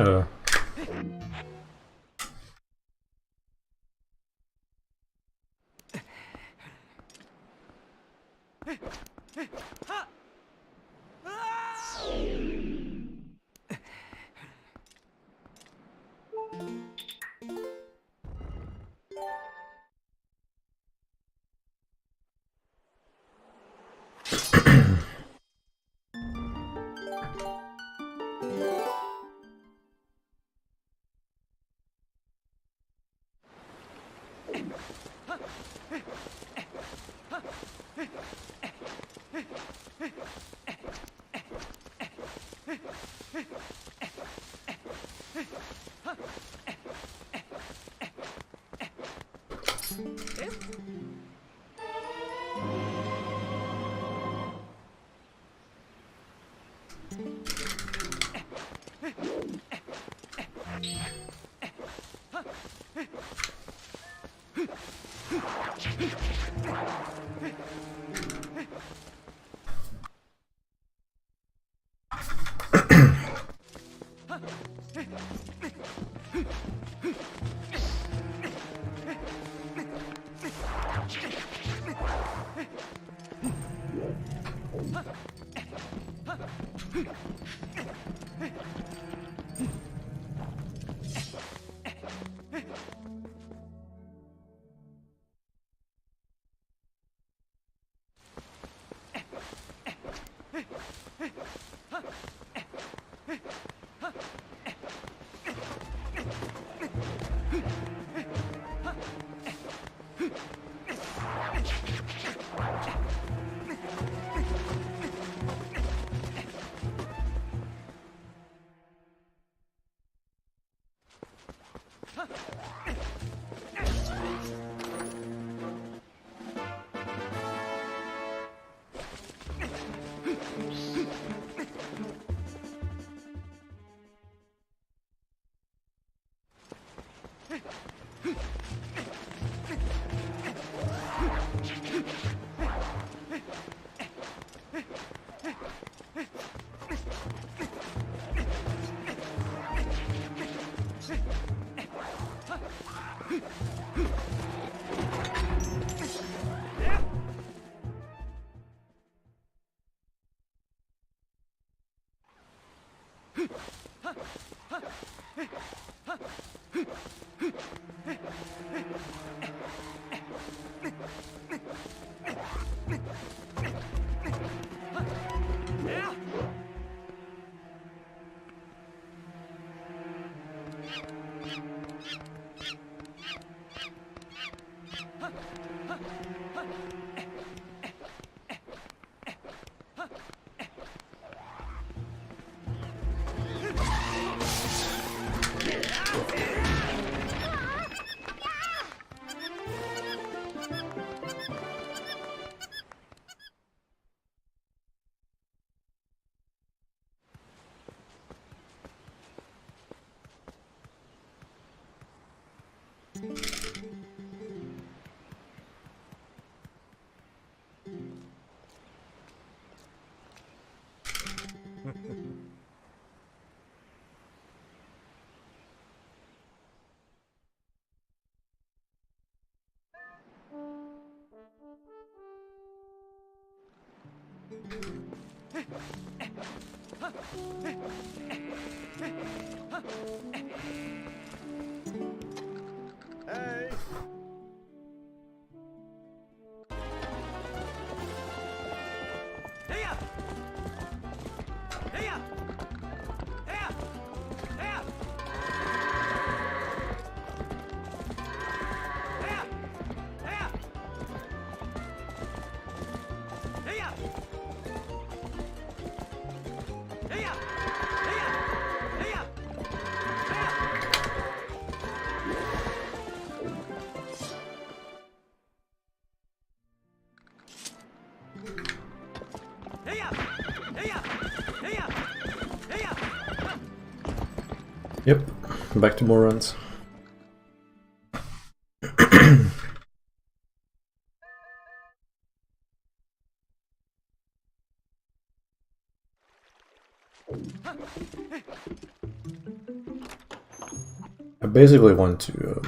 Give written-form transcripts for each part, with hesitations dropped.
Uh, Hey! Heya! Heya! Heya! Heya! Heya! Heya! Heya! Heya! Heya! Heya! yep, back to more runs. I basically want to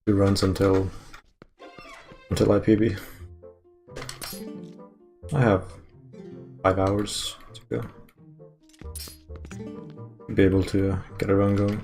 do runs until I PB. I have 5 hours to go. Be able to get a run going.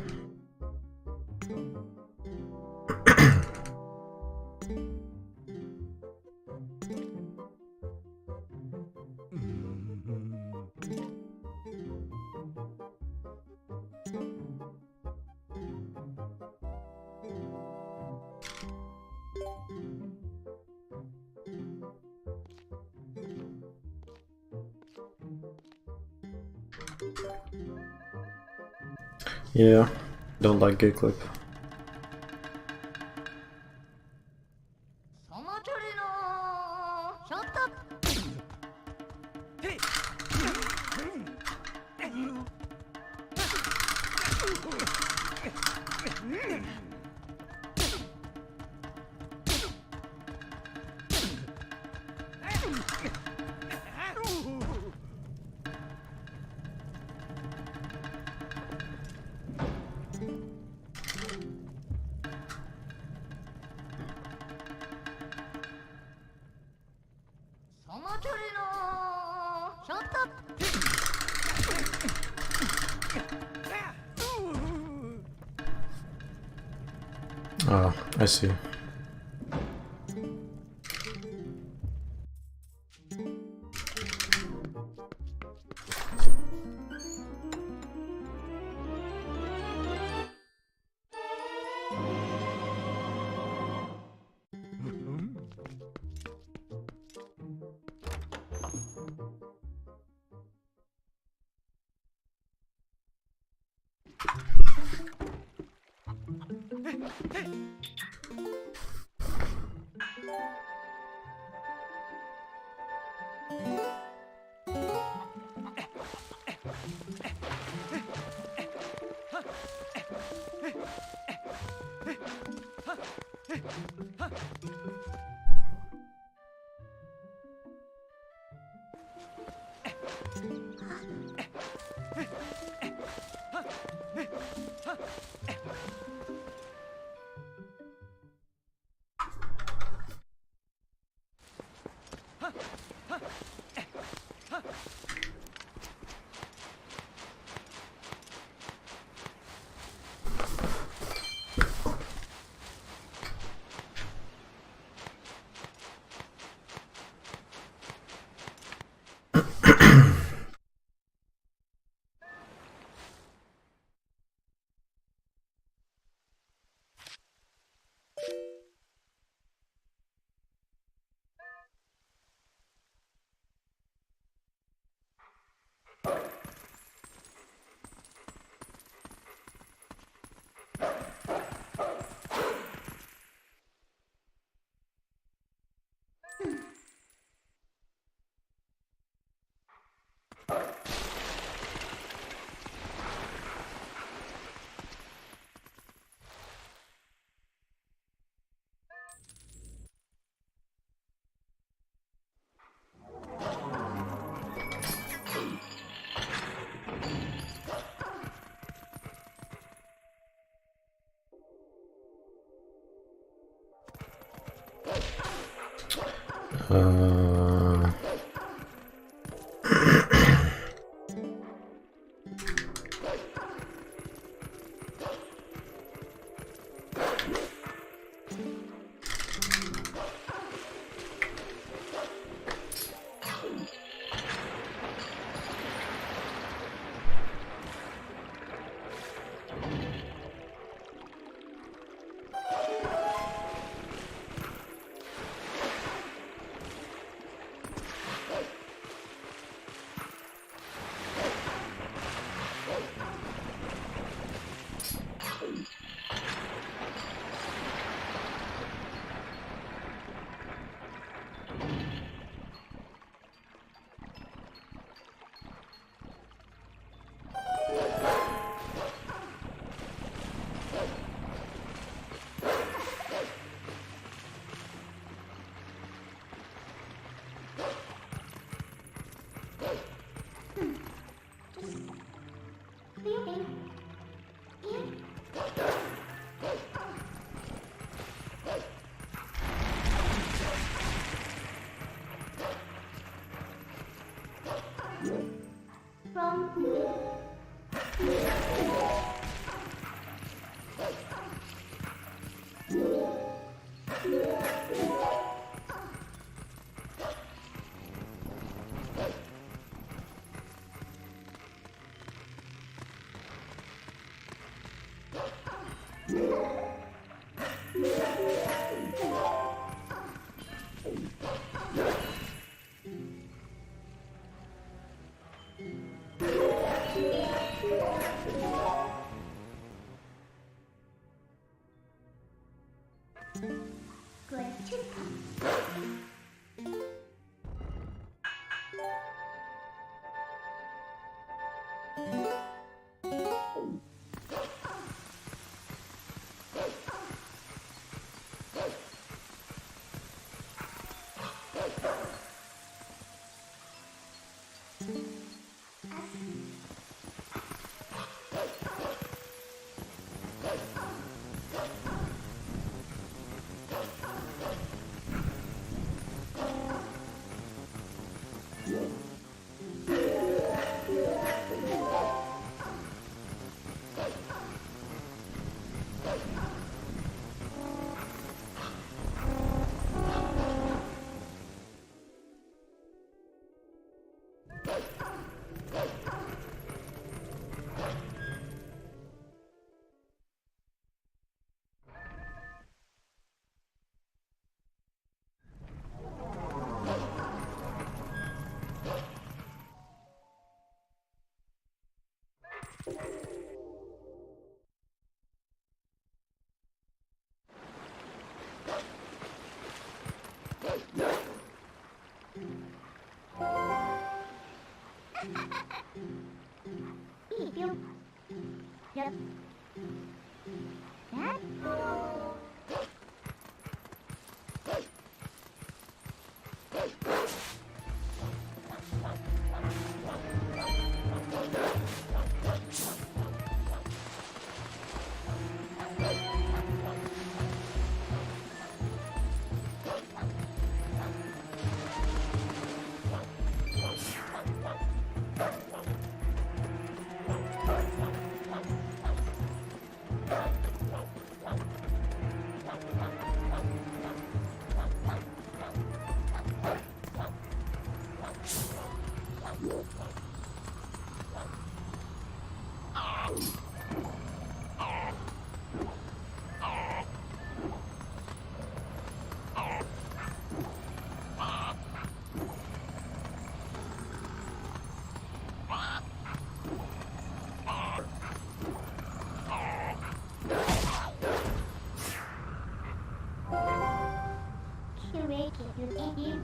Yeah, don't like gay clip. Oh, I see. Uh... 굿 출파. 이병 몇 큐의 기준 애기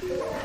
Q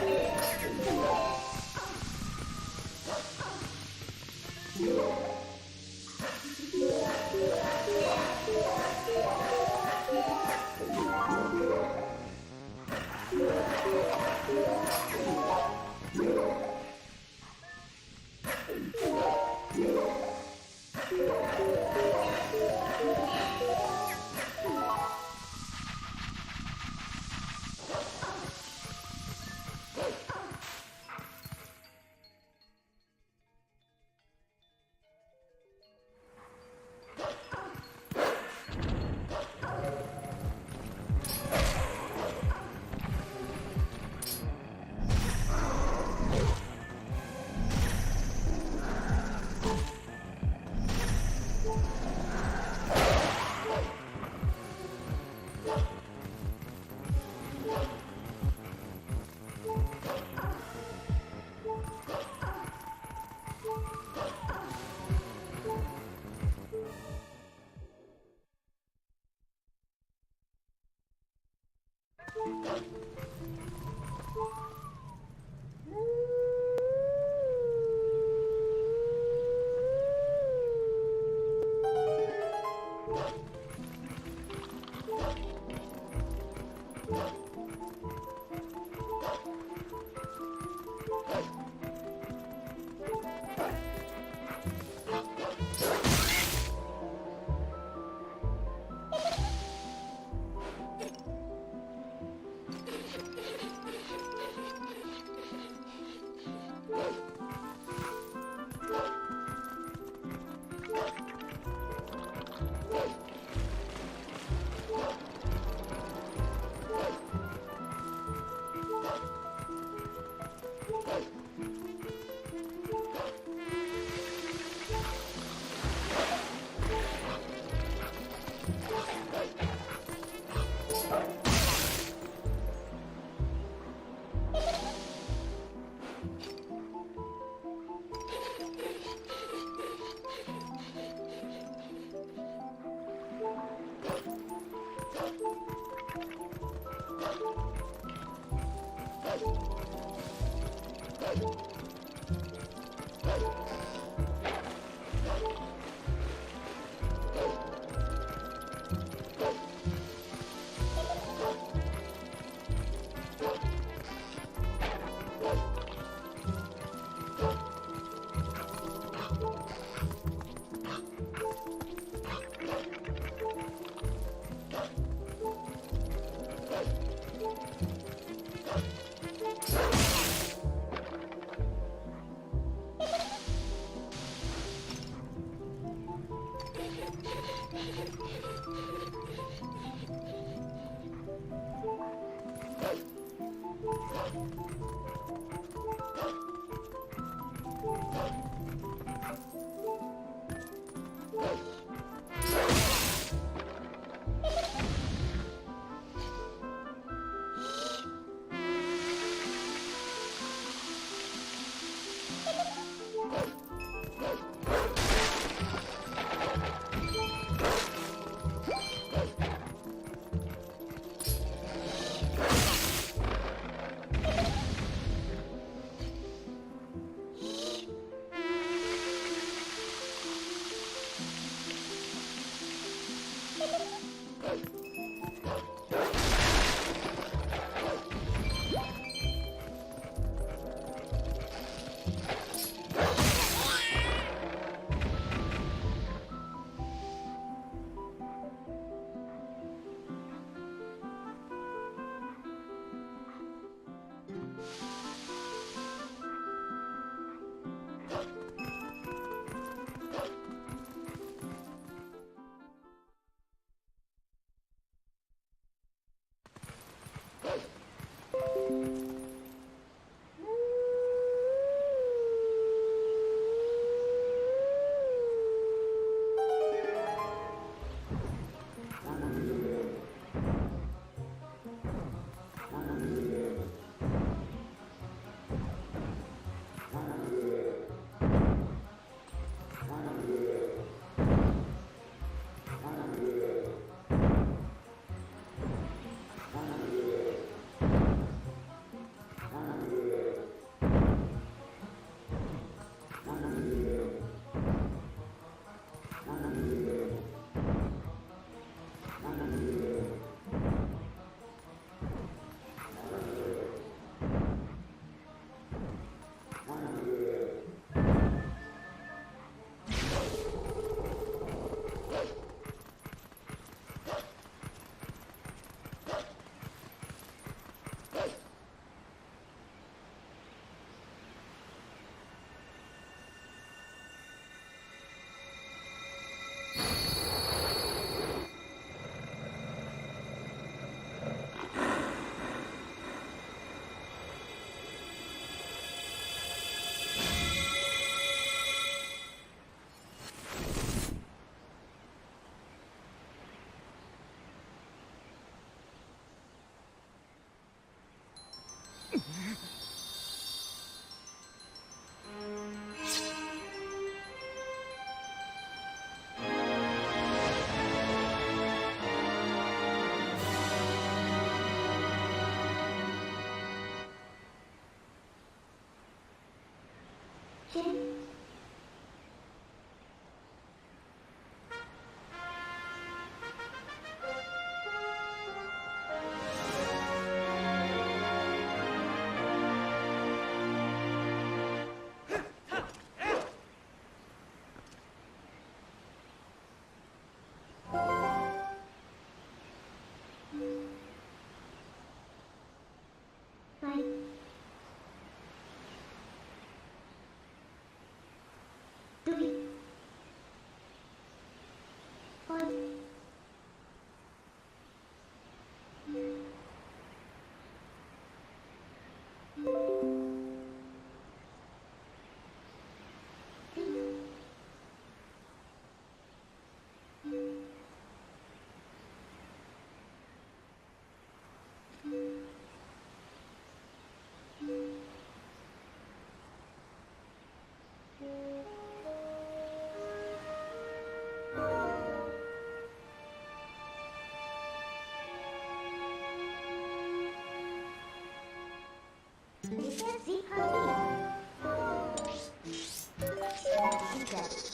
Jin. Five. 3. 4. 你先洗好地。现在。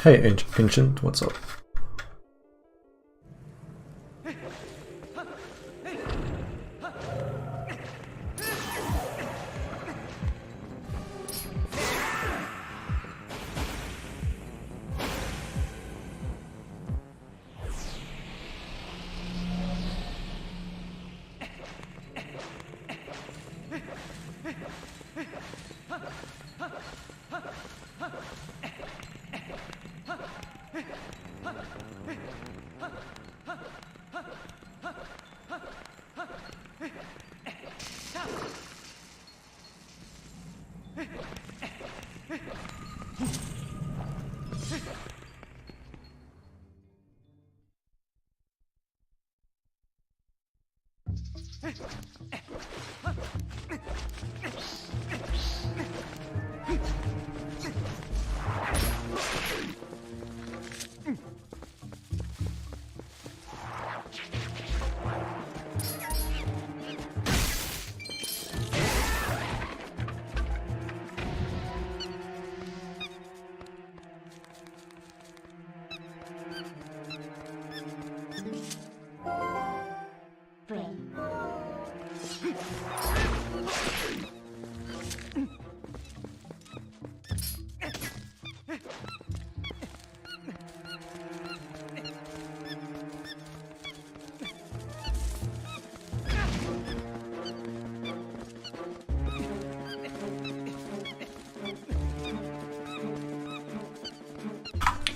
Hey, Ancient, what's up? Brain.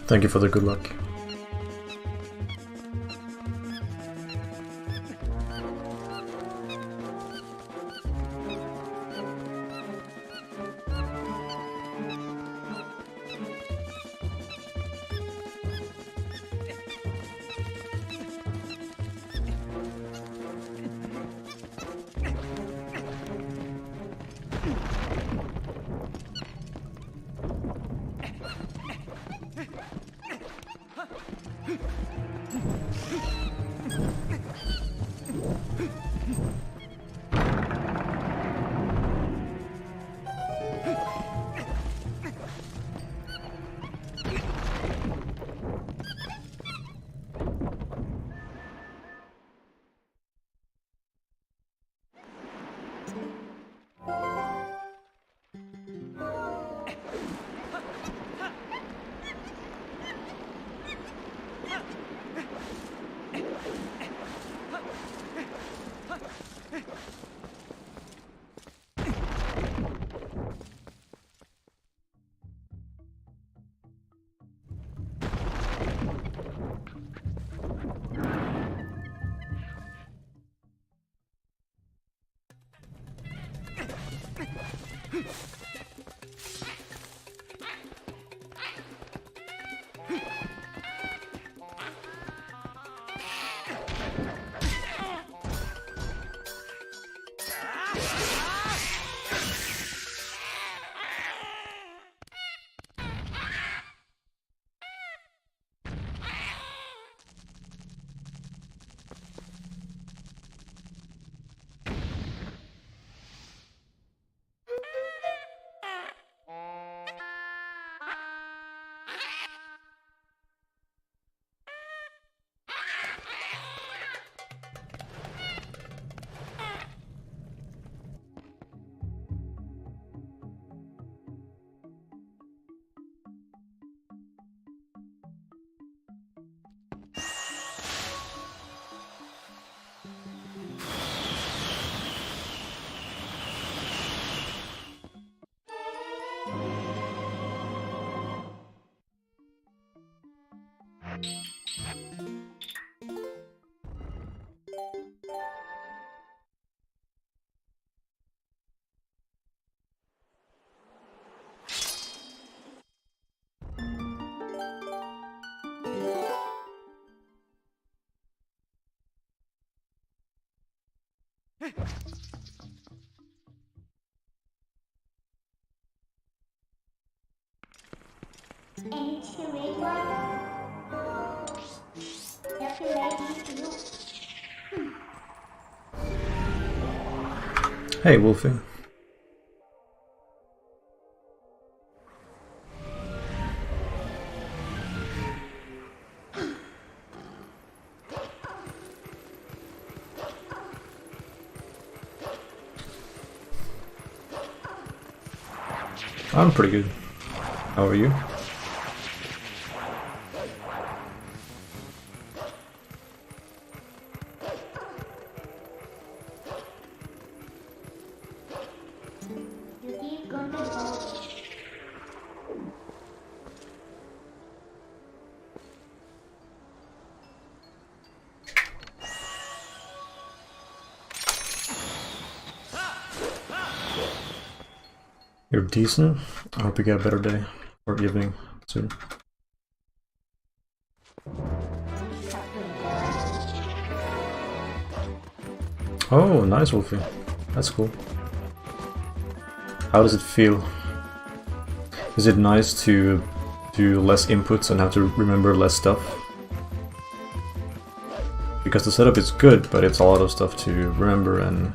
Thank you for the good luck. And it's the red one. That's the red you. Hey, Wolfie. I'm pretty good. How are you? You keep going to go. You're decent. I hope you get a better day or evening soon. Oh, nice, Wolfie. That's cool. How does it feel? Is it nice to do less inputs and have to remember less stuff? Because the setup is good, but it's a lot of stuff to remember, and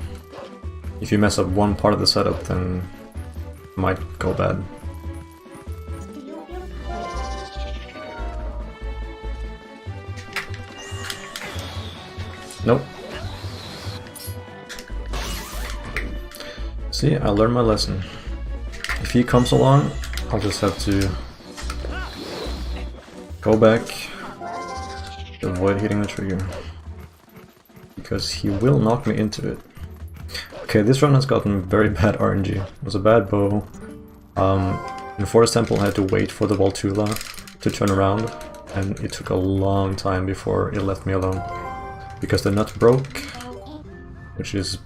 if you mess up one part of the setup, then it might go bad. Nope. See, I learned my lesson. If he comes along, I'll just have to go back to avoid hitting the trigger. Because he will knock me into it. Okay, this run has gotten very bad RNG. It was a bad bow. In Forest Temple I had to wait for the Voltula to turn around, and it took a long time before it left me alone. Because the nut broke, which is,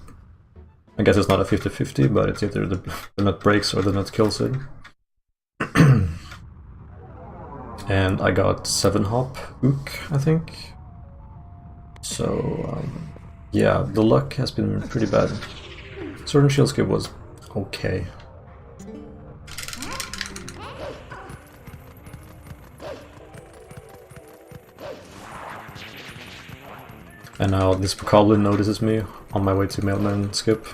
I guess it's not a 50-50, but it's either the nut breaks or the nut kills it. And I got 7 hop ook, I think. So, yeah, the luck has been pretty bad. Sword and Shield skip was okay. And now this Bokoblin notices me on my way to Mailman skip,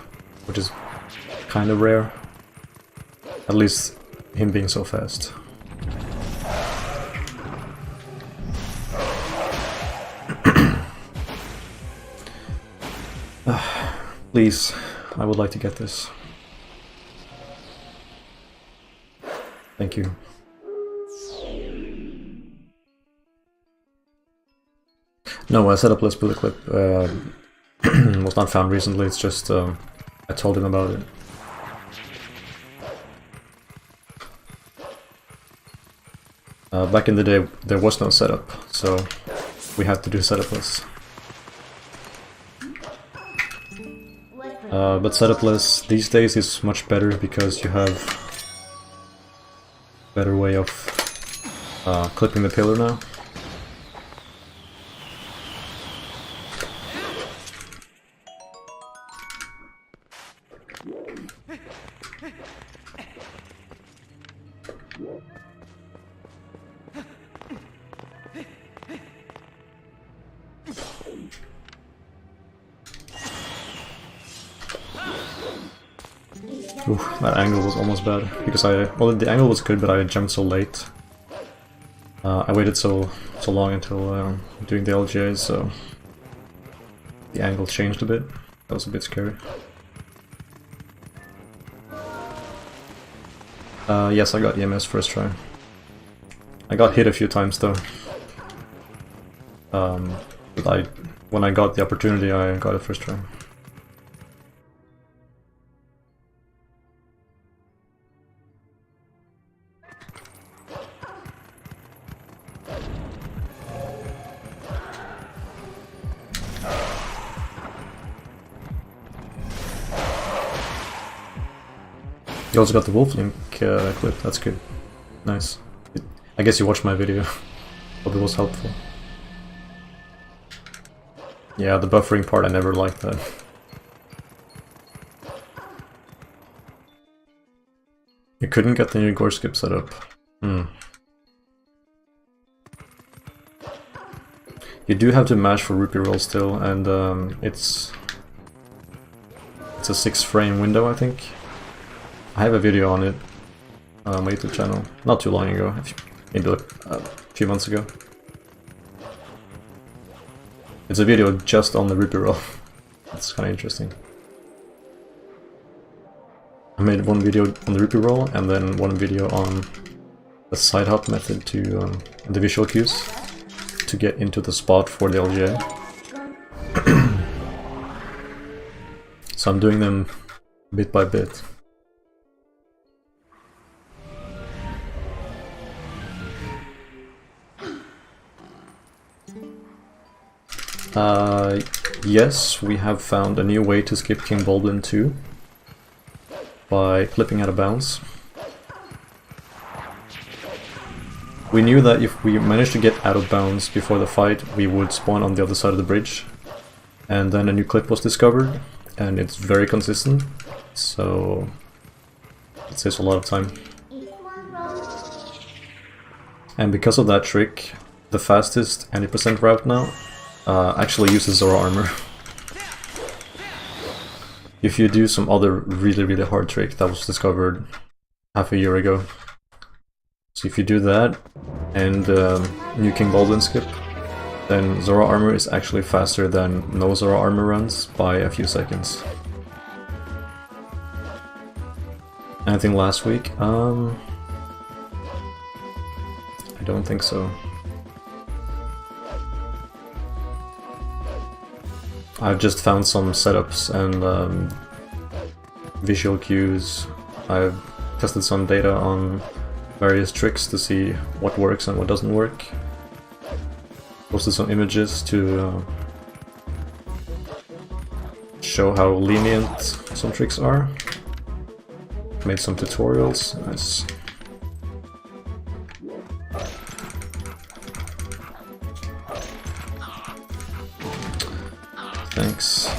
which is kind of rare. At least him being so fast. Please, I would like to get this. Thank you. No, I set up Let's Bullet Clip. Was not found recently, it's just I told him about it. Back in the day there was no setup, so we had to do setupless. But setupless these days is much better because you have a better way of clipping the pillar now. Ooh, that angle was almost bad, because well, the angle was good, but I jumped so late. I waited so long until doing the LGAs, so the angle changed a bit. That was a bit scary. Yes, I got EMS first try. I got hit a few times though. But when I got the opportunity, I got it first try. You also got the Wolf Link clip, that's good. Nice. I guess you watched my video. Hope it was helpful. Yeah, the buffering part, I never liked that. You couldn't get the new gore skip setup. You do have to mash for rupee roll still, and it's a 6-frame window, I think. I have a video on it on my YouTube channel, not too long ago, maybe like a few months ago. It's a video just on the rupee roll. It's kind of interesting. I made one video on the rupee roll and then one video on the side hop method to the visual cues to get into the spot for the LGA. So I'm doing them bit by bit. Yes, we have found a new way to skip King Bulblin 2 by clipping out of bounds. We knew that if we managed to get out of bounds before the fight, we would spawn on the other side of the bridge, and then a new clip was discovered, and it's very consistent, so it saves a lot of time. It's one road. And because of that trick, the fastest 90% route now actually uses Zora armor. If you do some other really hard trick that was discovered half a year ago, so if you do that and New King Baldwin skip, then Zora armor is actually faster than no Zora armor runs by a few seconds. Anything last week? I don't think so. I've just found some setups and visual cues. I've tested some data on various tricks to see what works and what doesn't work. Posted some images to show how lenient some tricks are. Made some tutorials. Nice. Thanks.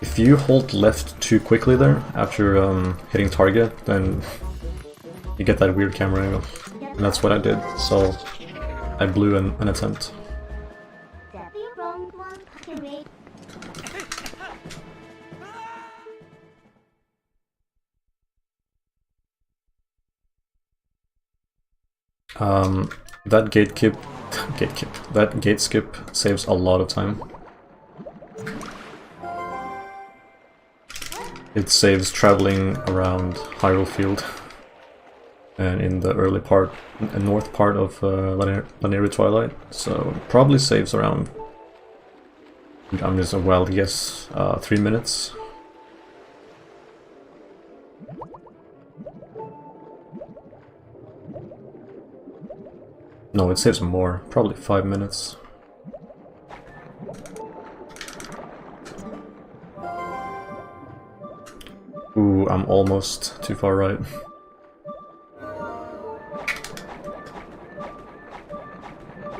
If you hold left too quickly there after hitting target, then you get that weird camera angle. And that's what I did, so I blew an attempt. That's the wrong one. Okay, wait. That that gate skip saves a lot of time. It saves traveling around Hyrule Field and in the early part, north part of Lanayru Twilight, so probably saves around, I'm just a wild guess, 3 minutes. No, it saves more, probably 5 minutes. Ooh, I'm almost too far right.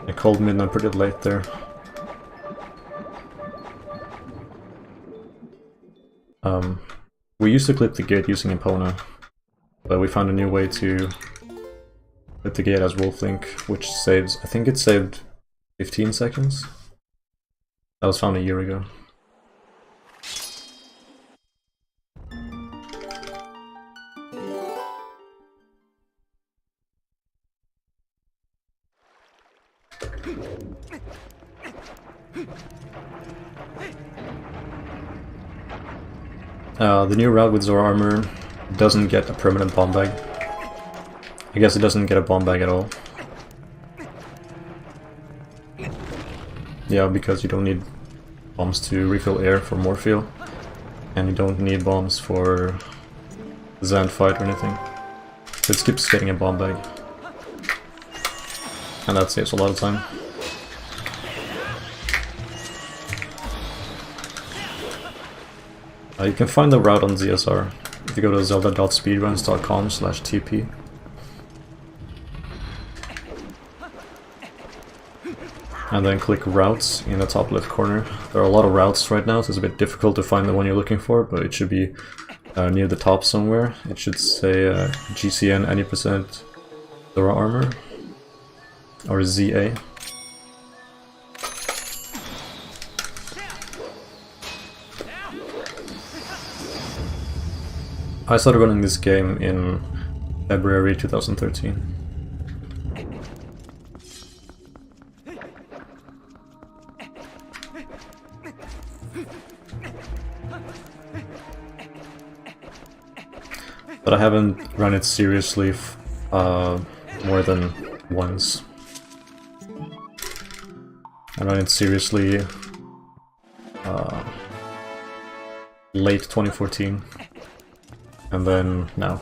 I called midnight pretty late there. We used to clip the gate using Epona, but we found a new way to clip the gate as Wolflink, which saves, I think it saved 15 seconds. That was found a year ago. The new route with Zora armor doesn't get a permanent bomb bag. I guess it doesn't get a bomb bag at all. Yeah, because you don't need bombs to refill air for more fuel, and you don't need bombs for the Zand fight or anything. So it skips getting a bomb bag. And that saves a lot of time. You can find the route on ZSR if you go to zelda.speedruns.com/TP. And then click routes in the top left corner. There are a lot of routes right now, so it's a bit difficult to find the one you're looking for, but it should be near the top somewhere. It should say GCN any percent Zora armor, or ZA. I started running this game in February 2013. But I haven't run it seriously more than once. I ran it seriously late 2014. And then now.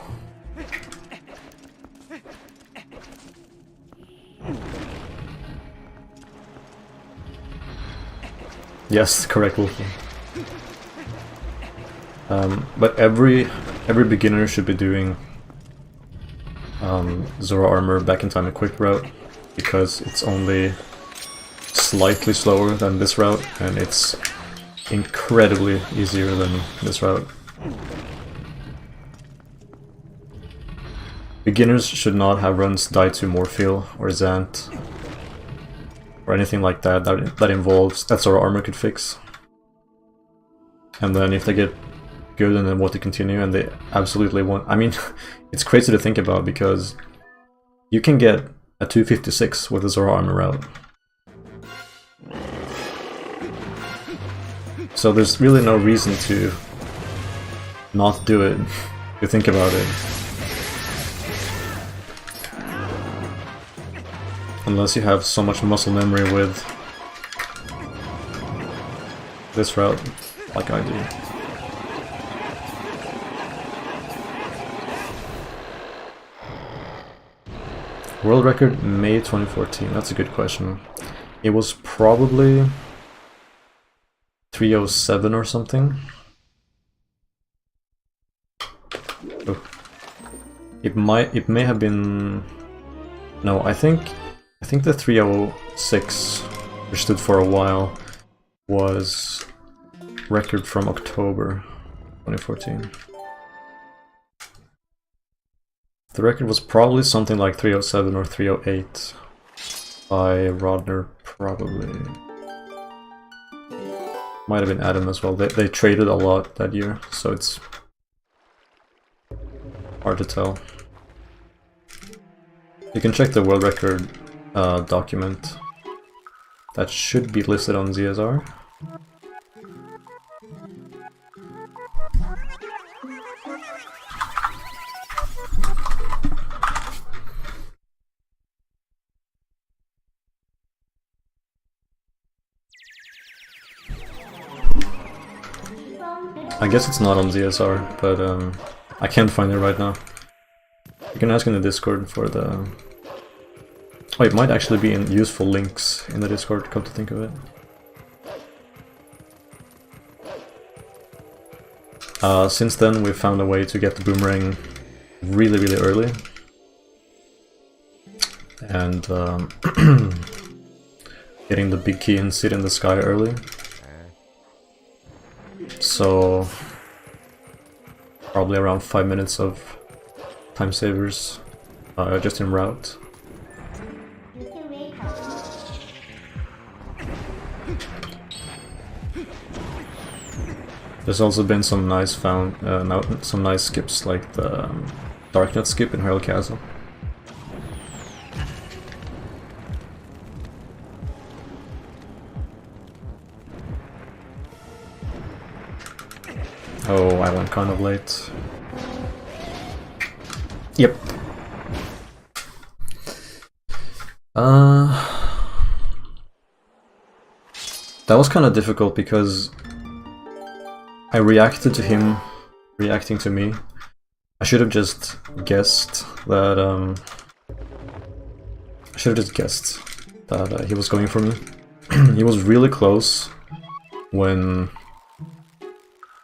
Yes, correct, Wolfie. But every beginner should be doing Zora Armor Back in Time Equipped route, because it's only slightly slower than this route, and it's incredibly easier than this route. Beginners should not have runs Die to Morpheal or Zant or anything like that that involves that Zora Armor could fix. And then if they get good and then want to continue and they absolutely want... I mean, it's crazy to think about because you can get a 256 with a Zora Armor route. So there's really no reason to not do it, if you think about it. Unless you have so much muscle memory with this route, like I do. World record May 2014, that's a good question. It was probably 307 or something. Oh. It may have been... No, I think the 306, which stood for a while, was record from October 2014. The record was probably something like 307 or 308 by Rodner, probably. Might have been Adam as well. They traded a lot that year, so it's hard to tell. You can check the world record document. That should be listed on ZSR. I guess it's not on ZSR, but I can't find it right now. You can ask in the Discord for the... Oh, it might actually be in useful links in the Discord, come to think of it. Since then, we've found a way to get the boomerang really early. And getting the big key and sit in the sky early. So probably around 5 minutes of time savers just in route. There's also been some nice some nice skips like the Darknet skip in Hyrule Castle. Oh, I went kind of late. Yep. That was kind of difficult because I reacted to him reacting to me. I should have just guessed that he was going for me. He was really close when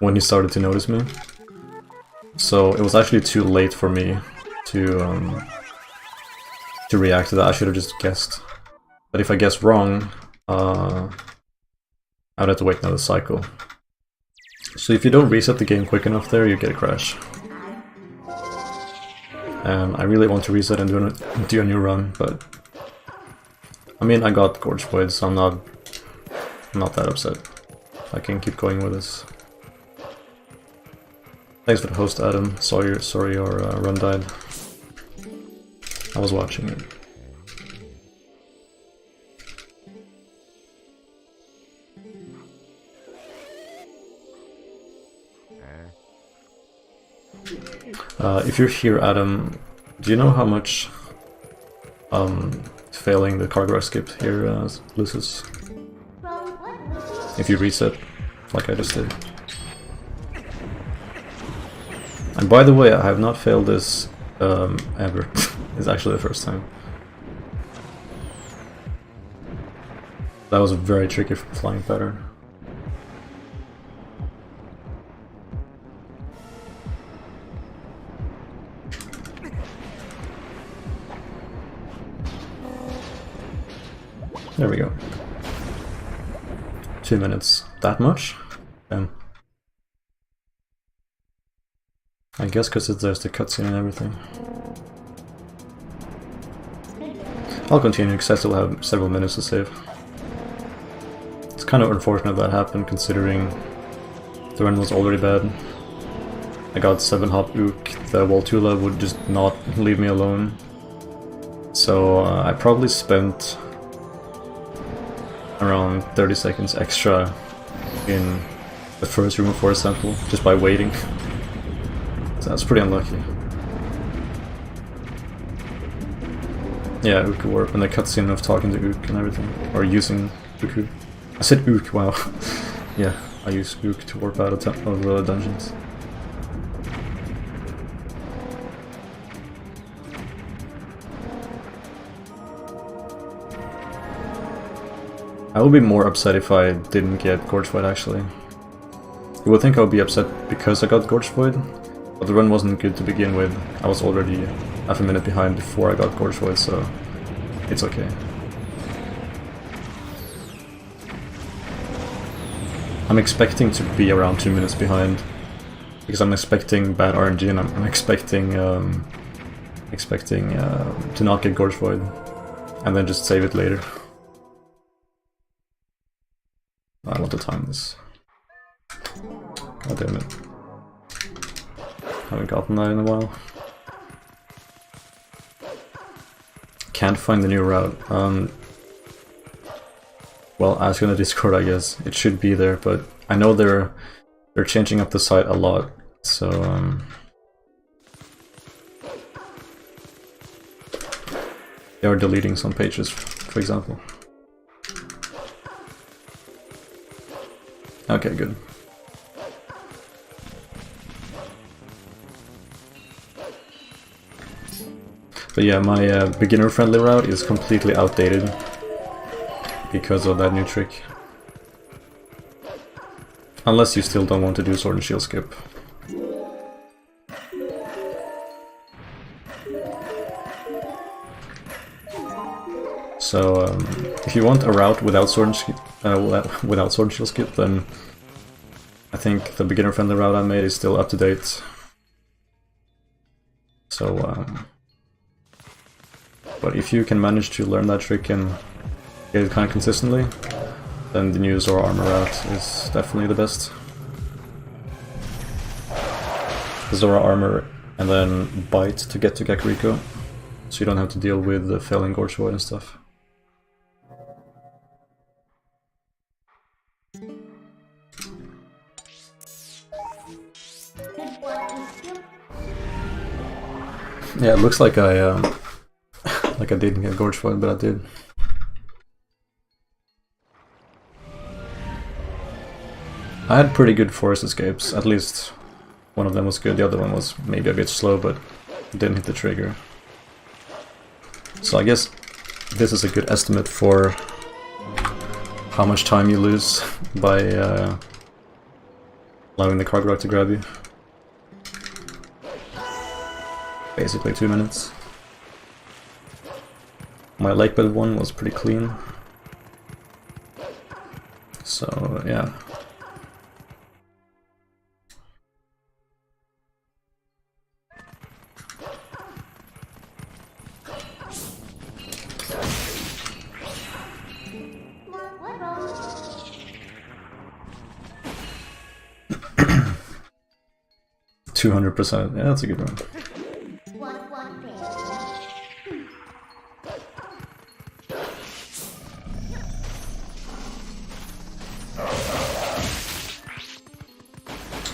he started to notice me. So it was actually too late for me to react to that. I should have just guessed. But if I guessed wrong, I would have to wait another cycle. So if you don't reset the game quick enough there, you get a crash. And I really want to reset and do a new run, but I mean, I got Gorge Void, so I'm not that upset. I can keep going with this. Thanks for the host, Adam. Sorry your run died. I was watching it. If you're here, Adam, do you know how much failing the cargo skip here loses? If you reset, like I just did. And by the way, I have not failed this ever. It's actually the first time. That was a very tricky flying pattern. There we go. 2 minutes. That much? I guess because there's the cutscene and everything. I'll continue because I still have several minutes to save. It's kind of unfortunate that happened considering the run was already bad. I got 7 hop ook, the Waltula would just not leave me alone. So I probably spent around 30 seconds extra in the first room of Forest Temple just by waiting. So that's pretty unlucky. Yeah, Ook warp and the cutscene of talking to Ook and everything. Or using Ook. I said Ook, wow. Yeah, I use Ook to warp out of dungeons. I would be more upset if I didn't get Gorge Void actually. You would think I would be upset because I got Gorge Void, but the run wasn't good to begin with. I was already half a minute behind before I got Gorge Void, so it's okay. I'm expecting to be around 2 minutes behind because I'm expecting bad RNG and I'm expecting to not get Gorge Void and then just save it later. I want to time this. God damn it. Haven't gotten that in a while. Can't find the new route. Well, ask in the Discord, I guess. It should be there, but I know they're changing up the site a lot, so they are deleting some pages, for example. Okay, good. But yeah, my beginner-friendly route is completely outdated because of that new trick. Unless you still don't want to do sword and shield skip. So if you want a route without sword and shield skip, then I think the beginner-friendly route I made is still up to date. So, but if you can manage to learn that trick and get it kind of consistently, then the new Zora armor route is definitely the best. The Zora armor and then bite to get to Kakariko, so you don't have to deal with the failing Gorge Void and stuff. Yeah, it looks like I didn't get Gorge Void, but I did. I had pretty good forest escapes, at least one of them was good, the other one was maybe a bit slow, but didn't hit the trigger. So I guess this is a good estimate for how much time you lose by allowing the Cargarok to grab you. Basically 2 minutes. My lakebed one was pretty clean. So yeah. %. Yeah, that's a good one.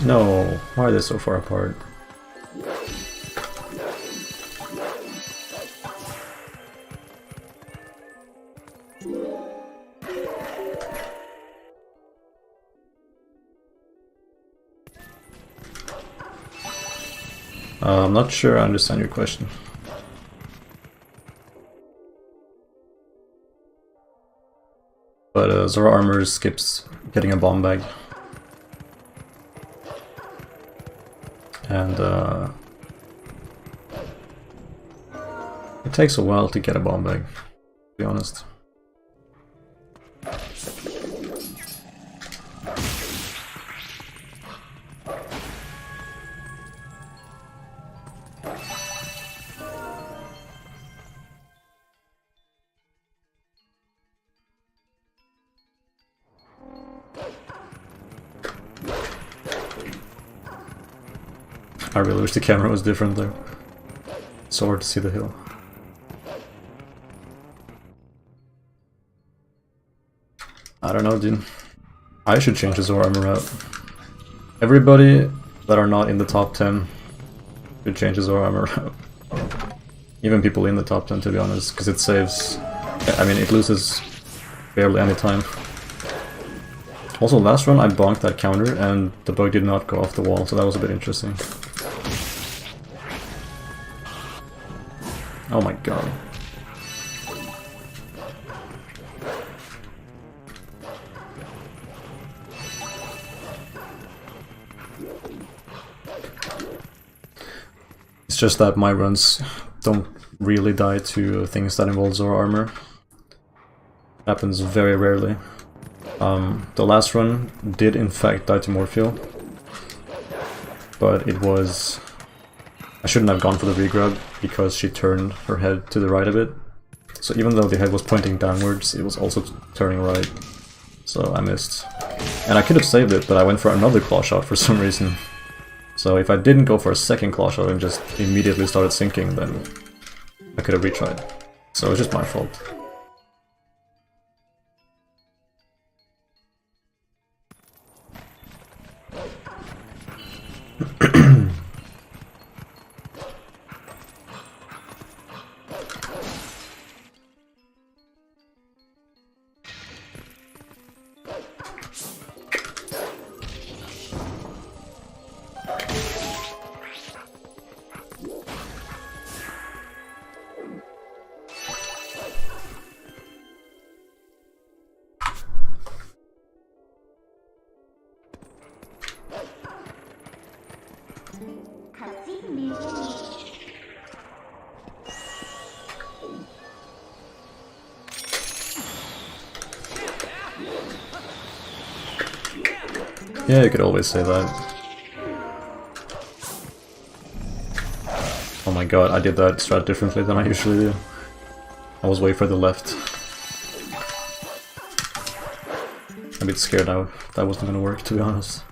No, why are they so far apart? I'm not sure I understand your question. But Zora armor skips getting a bomb bag. And it takes a while to get a bomb bag, to be honest. I really wish the camera was different there. It's so hard to see the hill. I don't know, dude. I should change the Zoro armor out. Everybody that are not in the top 10 should change the Zoro armor out. Even people in the top 10, to be honest, because it saves... I mean, it loses barely any time. Also, last run I bonked that counter and the bug did not go off the wall, so that was a bit interesting. Oh my god. It's just that my runs don't really die to things that involve Zoro armor. Happens very rarely. The last run did in fact die to Morpheo, but it was... I shouldn't have gone for the regrab because she turned her head to the right a bit. So even though the head was pointing downwards, it was also turning right. So I missed. And I could have saved it, but I went for another claw shot for some reason. So if I didn't go for a second claw shot and just immediately started sinking, then I could have retried. So it's just my fault. Yeah, you could always say that. Oh my god, I did that strat differently than I usually do. I was way further left. I'm a bit scared now that wasn't gonna work, to be honest.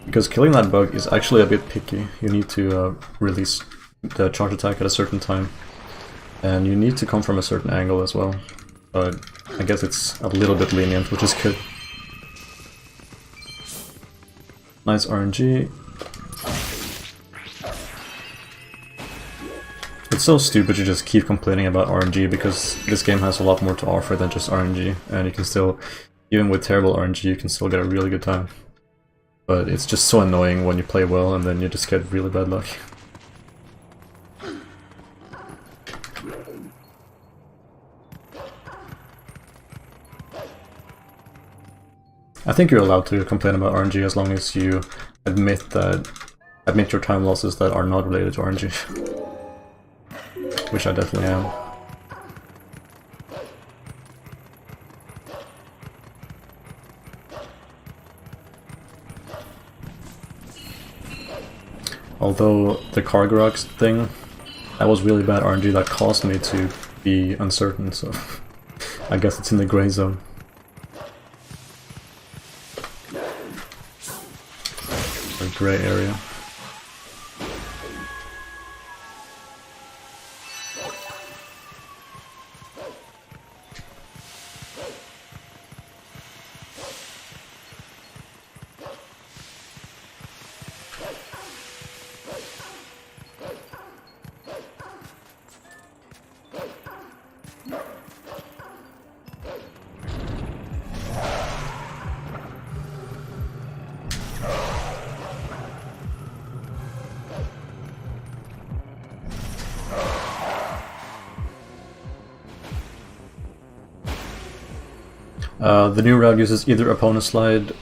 Because killing that bug is actually a bit picky. You need to release the charge attack at a certain time. And you need to come from a certain angle as well. But I guess it's a little bit lenient, which is good. Nice RNG. It's so stupid to just keep complaining about RNG because this game has a lot more to offer than just RNG. And you can still, even with terrible RNG, you can still get a really good time. But it's just so annoying when you play well and then you just get really bad luck. I think you're allowed to complain about RNG as long as you admit your time losses that are not related to RNG. Which I definitely am. Although the Cargarox thing, that was really bad RNG that caused me to be uncertain, so I guess it's in the gray zone. Or gray area. The new route uses either opponent slide,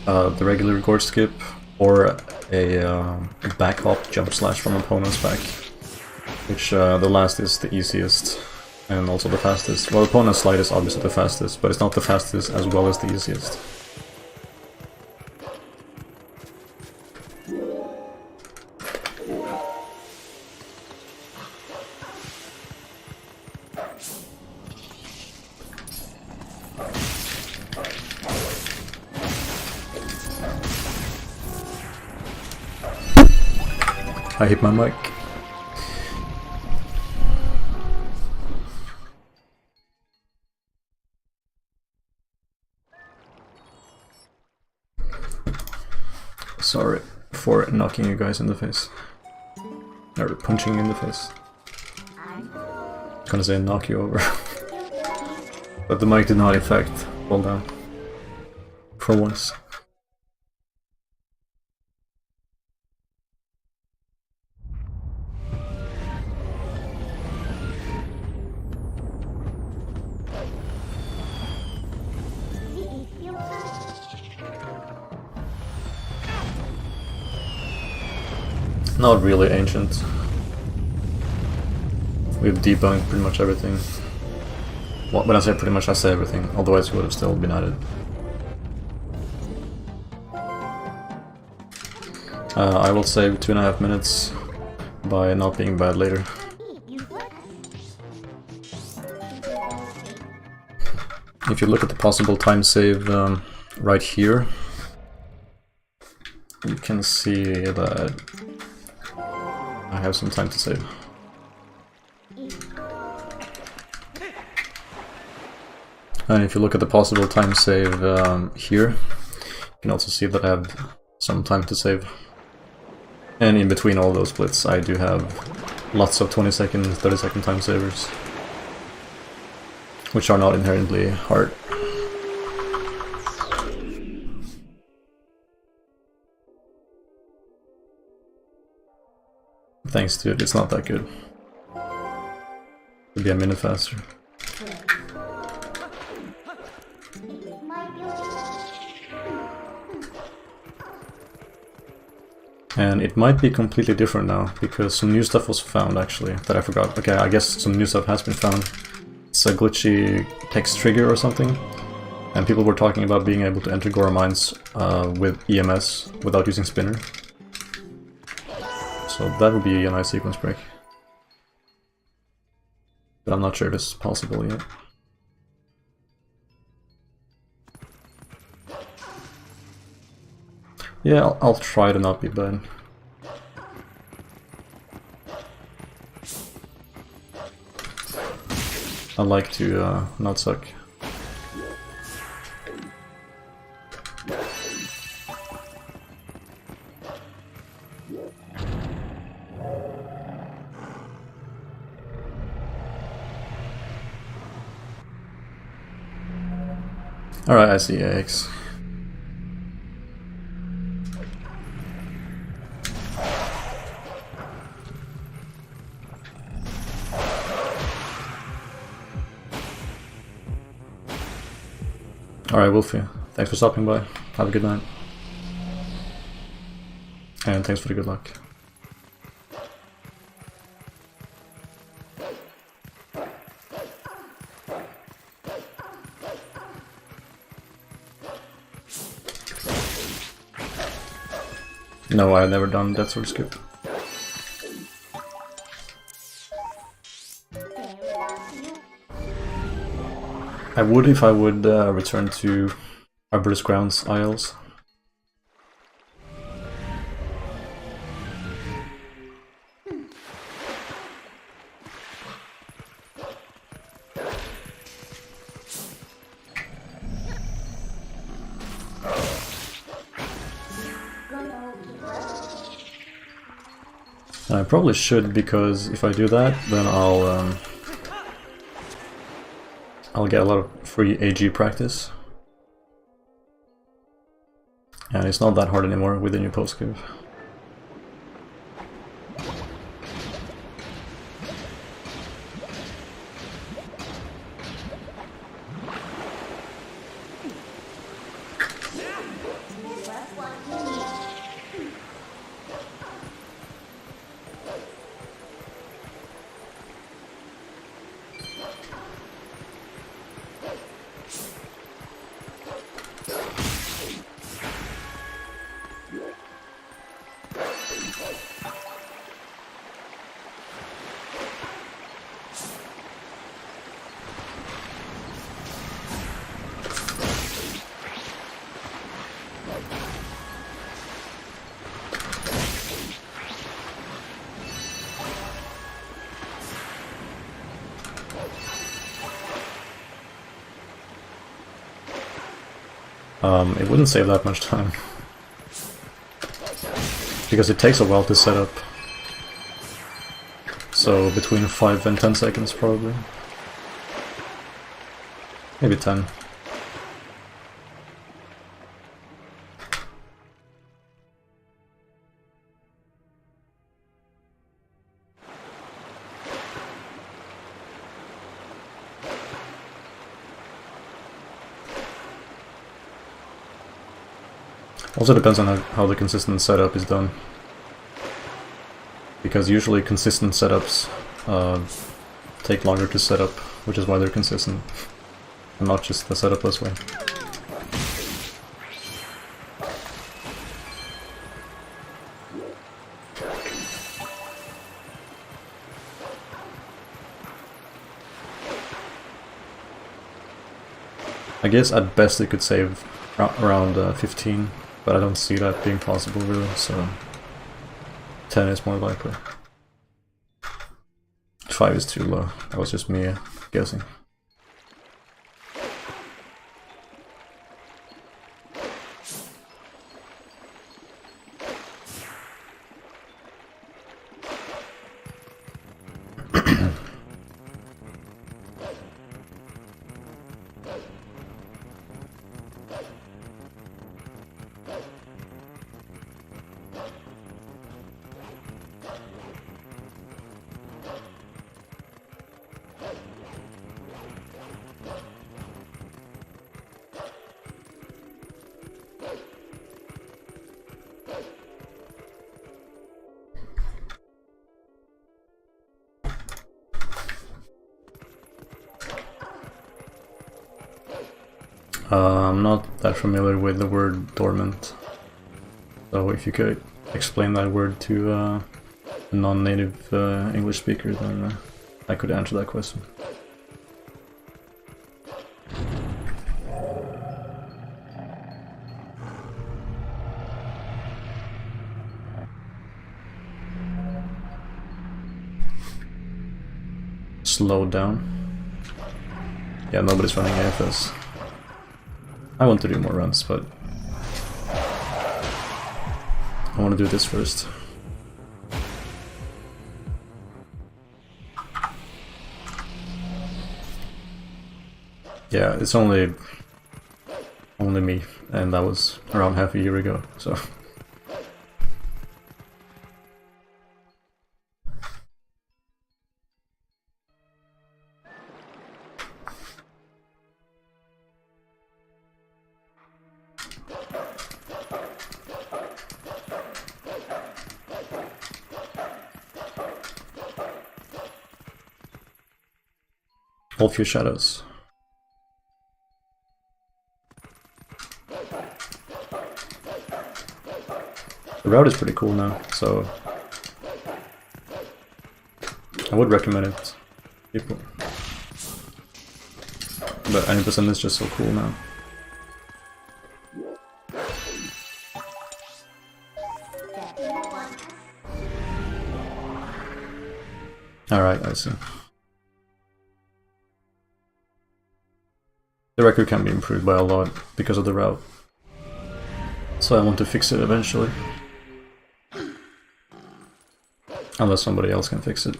the regular gorge skip, or a back hop jump slash from opponent's back. Which the last is the easiest and also the fastest. Well, opponent's slide is obviously the fastest, but it's not the fastest as well as the easiest. I hit my mic. Sorry for knocking you guys in the face. Or punching you in the face. Gonna say knock you over. But the mic did not in fact fall down. For once. Not really ancient. We've debunked pretty much everything. Well, when I say pretty much, I say everything, otherwise we would have still been at it. I will save 2.5 minutes by not being bad later. If you look at the possible time save right here, you can see that I have some time to save. And if you look at the possible time save here, you can also see that I have some time to save. And in between all those splits, I do have lots of 20-second, 30-second time savers, which are not inherently hard. Thanks to it, it's not that good. It'd be a minute faster. And it might be completely different now, because some new stuff was found actually, that I forgot. Okay, I guess some new stuff has been found. It's a glitchy text trigger or something, and people were talking about being able to enter Gora mines with EMS without using spinner. So that would be a nice sequence break. But I'm not sure if it's possible yet. Yeah, I'll try to not be bad. I like to not suck. Alright, I see AX. Alright, Wolfie, thanks for stopping by. Have a good night. And thanks for the good luck. No, I've never done that sort of skip. I would if I would return to Arborist Grounds Isles. And I probably should, because if I do that, then I'll get a lot of free AG practice. And it's not that hard anymore with the new postcode. It wouldn't save that much time. Because it takes a while to set up. So between 5 and 10 seconds probably. Maybe 10. Also depends on how the consistent setup is done. Because usually consistent setups take longer to set up, which is why they're consistent. And not just the setupless way. I guess at best it could save around 15, but I don't see that being possible really, so 10 is more likely. 5 is too low, that was just me guessing. I'm not that familiar with the word dormant, so if you could explain that word to a non-native English speaker, then I could answer that question. Slow down. Yeah, nobody's running AFS. I want to do more runs, but I want to do this first. Yeah, it's only me, and that was around half a year ago, so... All few shadows. The route is pretty cool now, so I would recommend it to people. But 90% is just so cool now. Alright, I see. The record can be improved by a lot because of the route, so I want to fix it eventually. Unless somebody else can fix it.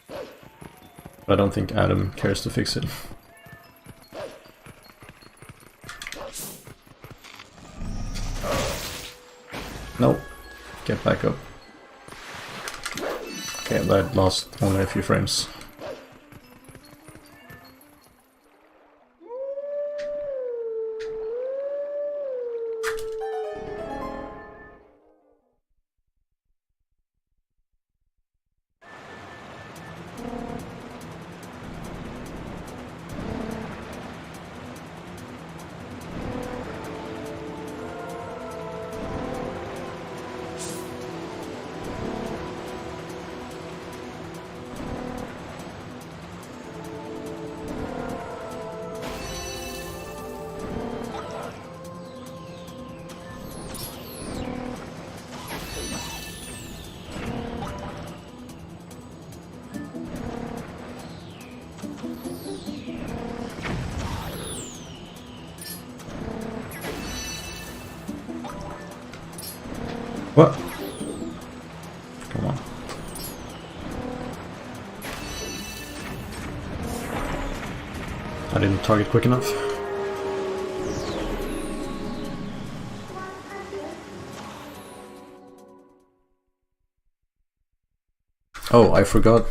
But I don't think Adam cares to fix it. Nope. Get back up. Okay, that lost only a few frames. What? Come on. I didn't target quick enough. Oh, I forgot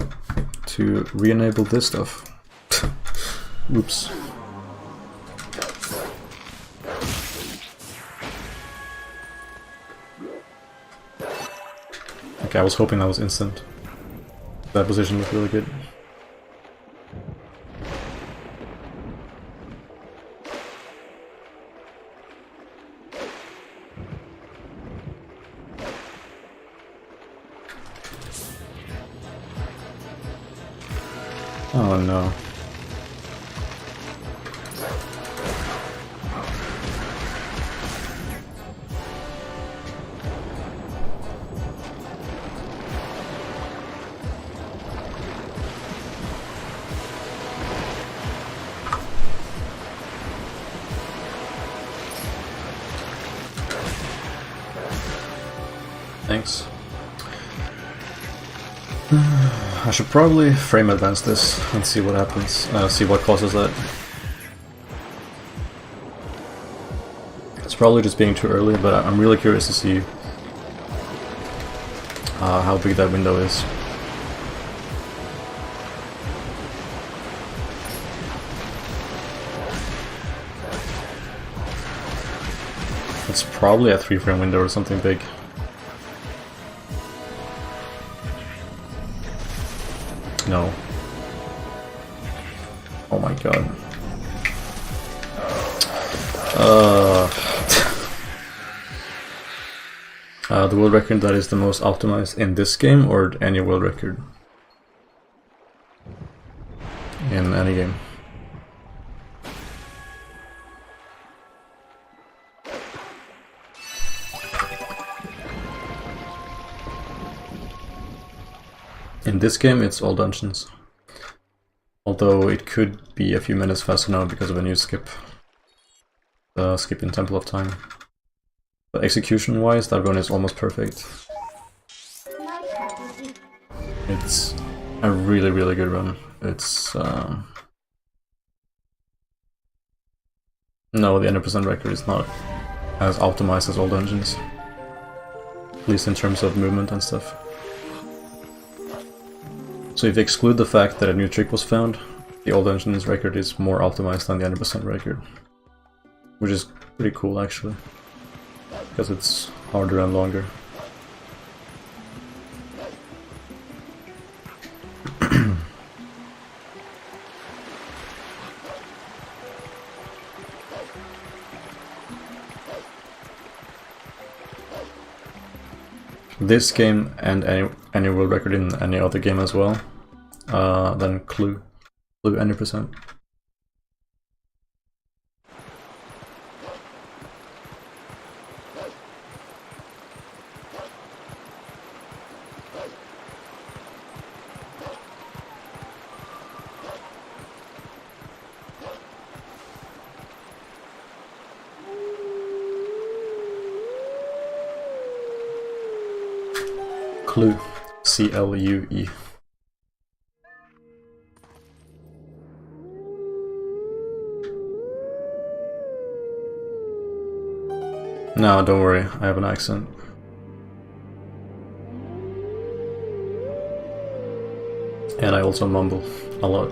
to re-enable this stuff. Oops. Okay, I was hoping that was instant. That position looked really good. Oh no. Thanks. I should probably frame advance this and see what happens, see what causes that. It's probably just being too early, but I'm really curious to see how big that window is. It's probably a 3-frame window or something big. No. Oh my god. The world record that is the most optimized in this game, or any world record? In any game. In this game, it's all dungeons. Although it could be a few minutes faster now because of a new skip. The skip in Temple of Time. But execution-wise, that run is almost perfect. It's a really, really good run. It's... No, the 100% record is not as optimized as all dungeons. At least in terms of movement and stuff. So if you exclude the fact that a new trick was found, the old dungeons record is more optimized than the 100% record. Which is pretty cool actually. Because it's harder and longer. This game and any world record in any other game as well. Then Clue 100%. Clue, C-L-U-E. No, don't worry, I have an accent. And I also mumble a lot.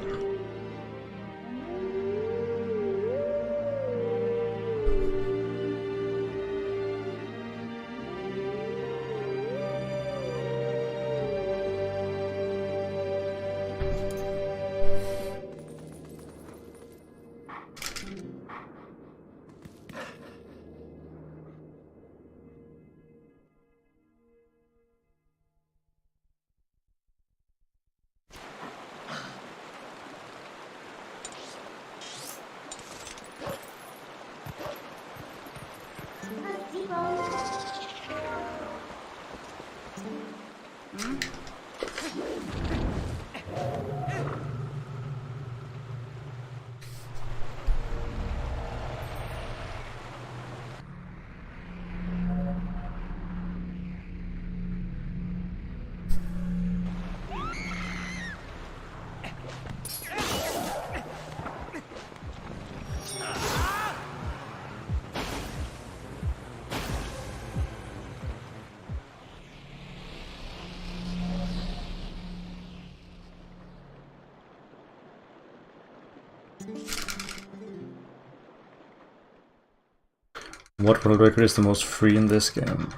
What world record is the most free in this game?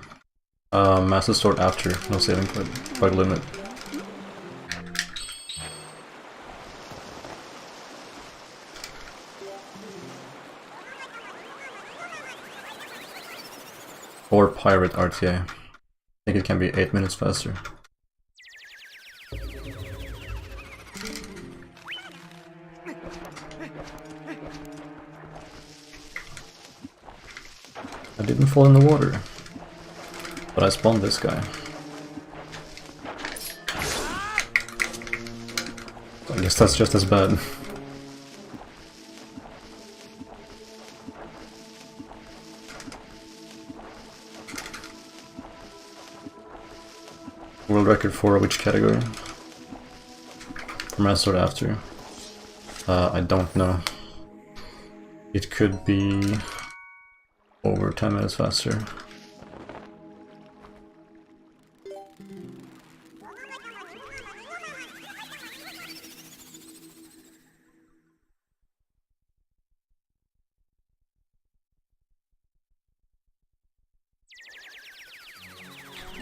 Master Sword after, no saving bug limit. Or Pirate RTA. I think it can be 8 minutes faster. I didn't fall in the water, but I spawned this guy. I guess that's just as bad. World record for which category? For Master after? I don't know. It could be over 10 minutes faster.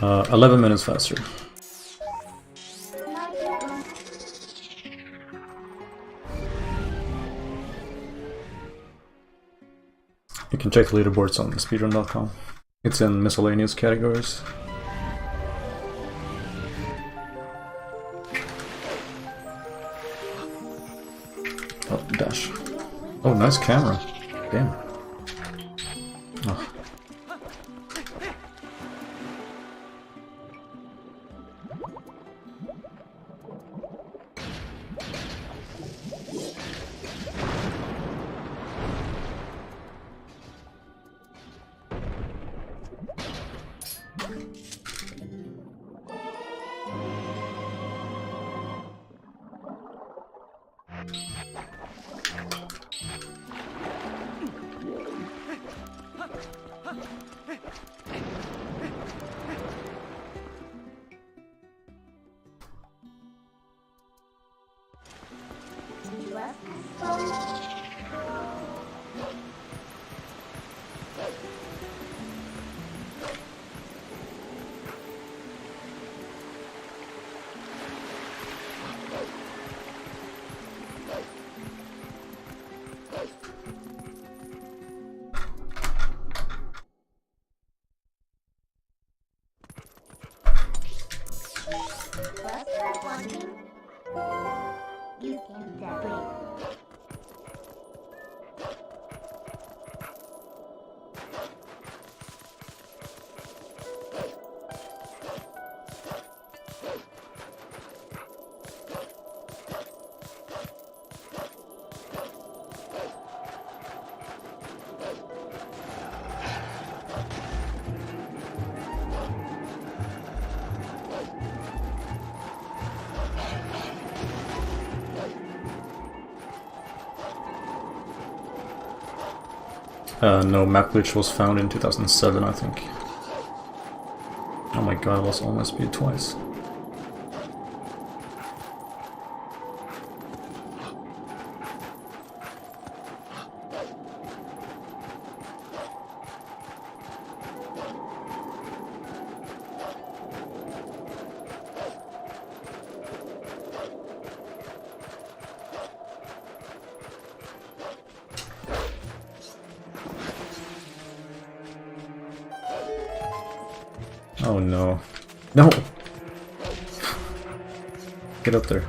Uh, 11 minutes faster. You can check the leaderboards on speedrun.com. It's in miscellaneous categories. Oh, dash. Oh, nice camera. Damn. Oh. You can separate. No, map glitch was found in 2007, I think. Oh my god, I lost all my speed twice. Oh no. No! Get up there.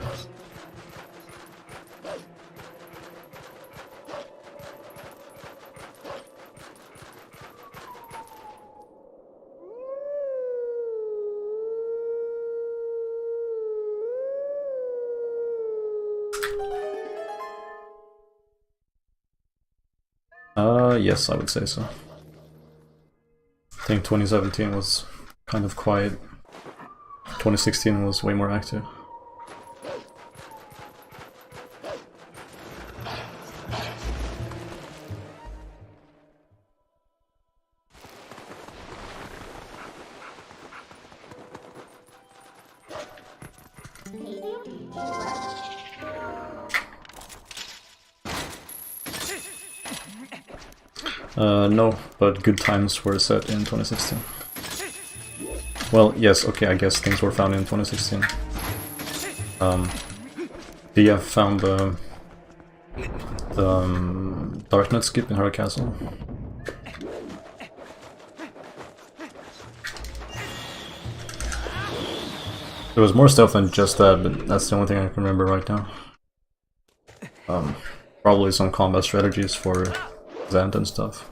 Yes, I would say so. I think 2017 was kind of quiet. 2016 was way more active. No, but good times were set in 2016. Well, yes, okay, I guess things were found in 2016. Dia found the Darknet skip in her castle. There was more stuff than just that, but that's the only thing I can remember right now. Probably some combat strategies for Zant and stuff.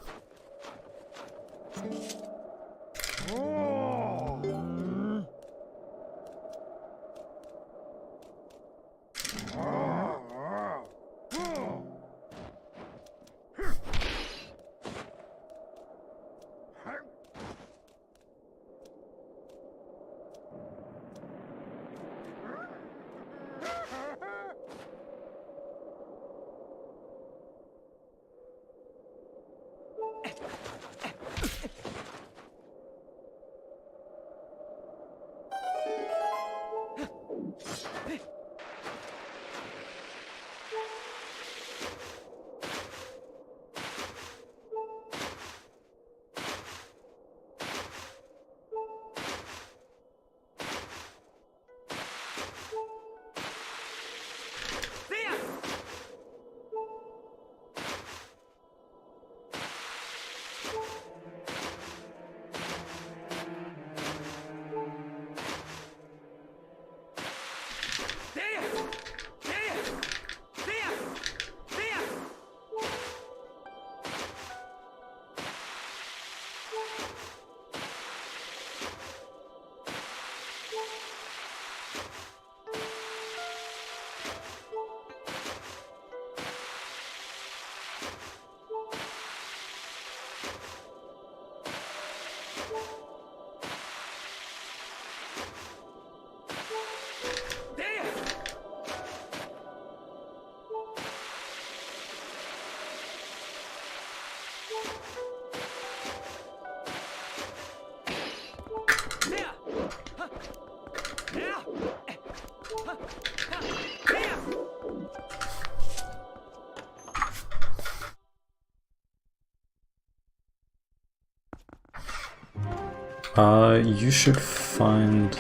You should find...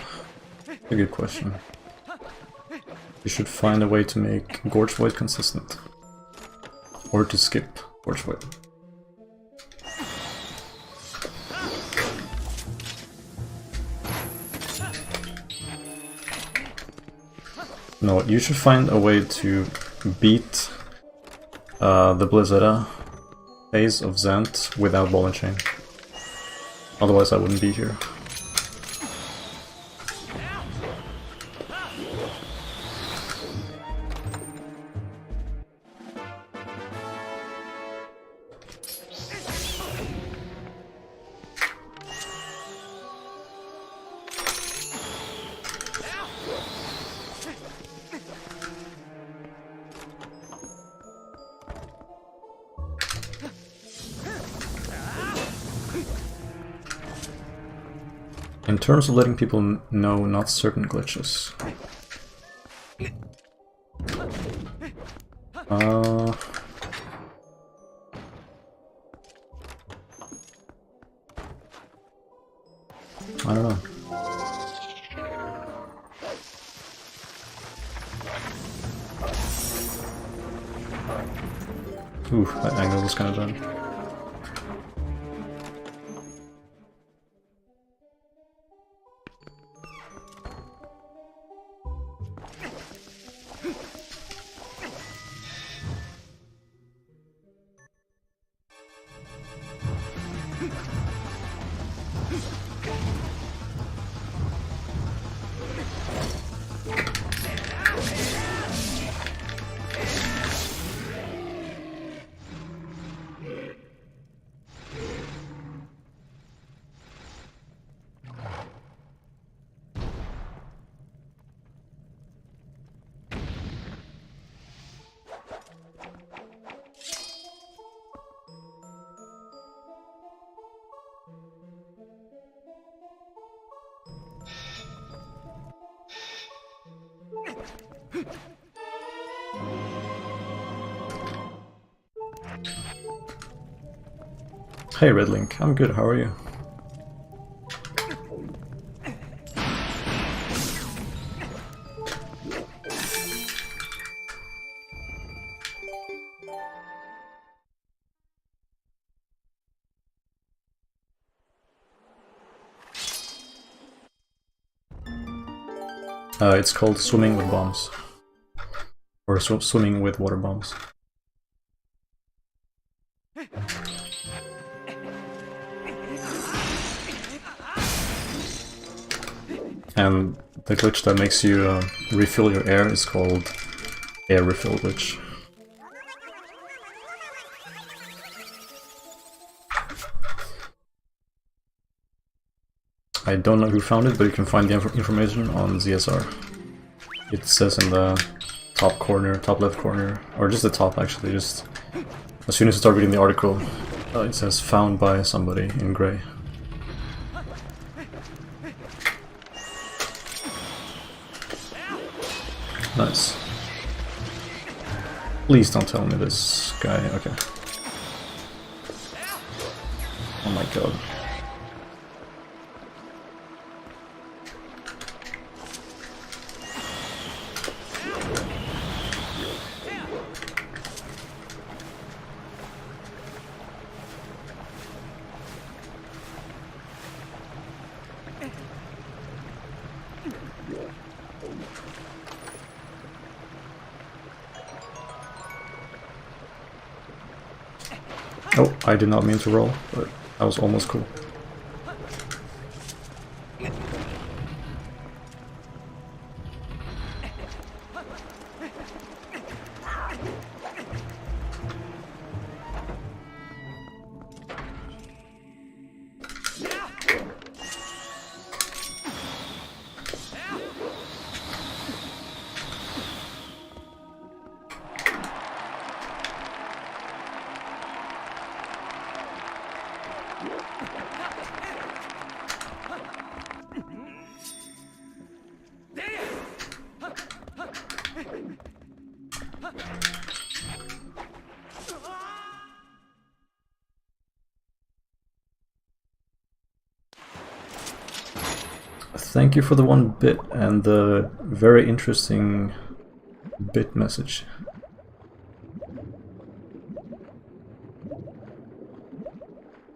a good question. You should find a way to make Gorge Void consistent. Or to skip Gorge Void. No, you should find a way to beat the Blizzetta phase of Zant without Ball and Chain. Otherwise I wouldn't be here. In terms of letting people know not certain glitches. I don't know. Ooh, that angle was kind of bad. Hey Red Link, I'm good, how are you? It's called swimming with bombs. Or swimming with water bombs. And the glitch that makes you refill your air is called air refill glitch. I don't know who found it, but you can find the information on ZSR. It says in the top corner, top left corner, or just the top actually, just as soon as you start reading the article, it says found by somebody in grey. Nice. Please don't tell me this guy, okay. Oh my god. Oh, I did not mean to roll, but that was almost cool. Thank you for the 1 bit and the very interesting bit message.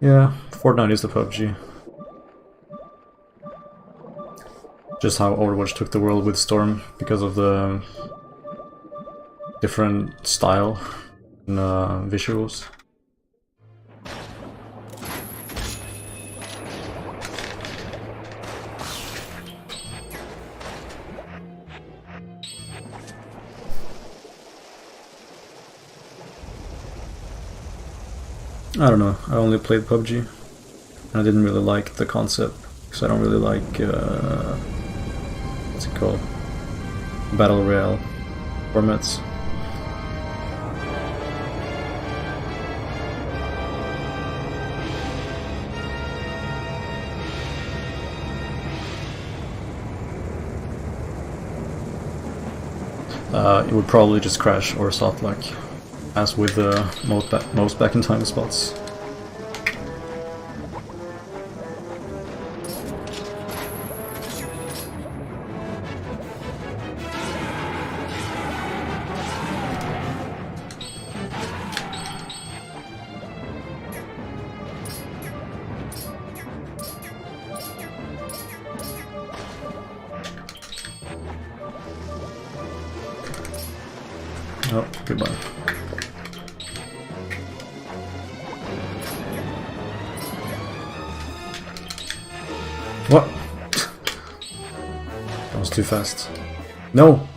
Yeah, Fortnite is the PUBG. Just how Overwatch took the world with Storm because of the different style and visuals. I don't know, I only played PUBG, and I didn't really like the concept, because I don't really like, what's it called, Battle Royale formats. It would probably just crash or soft lock, as with the most back in time spots. Oh, goodbye. What? That was too fast. No!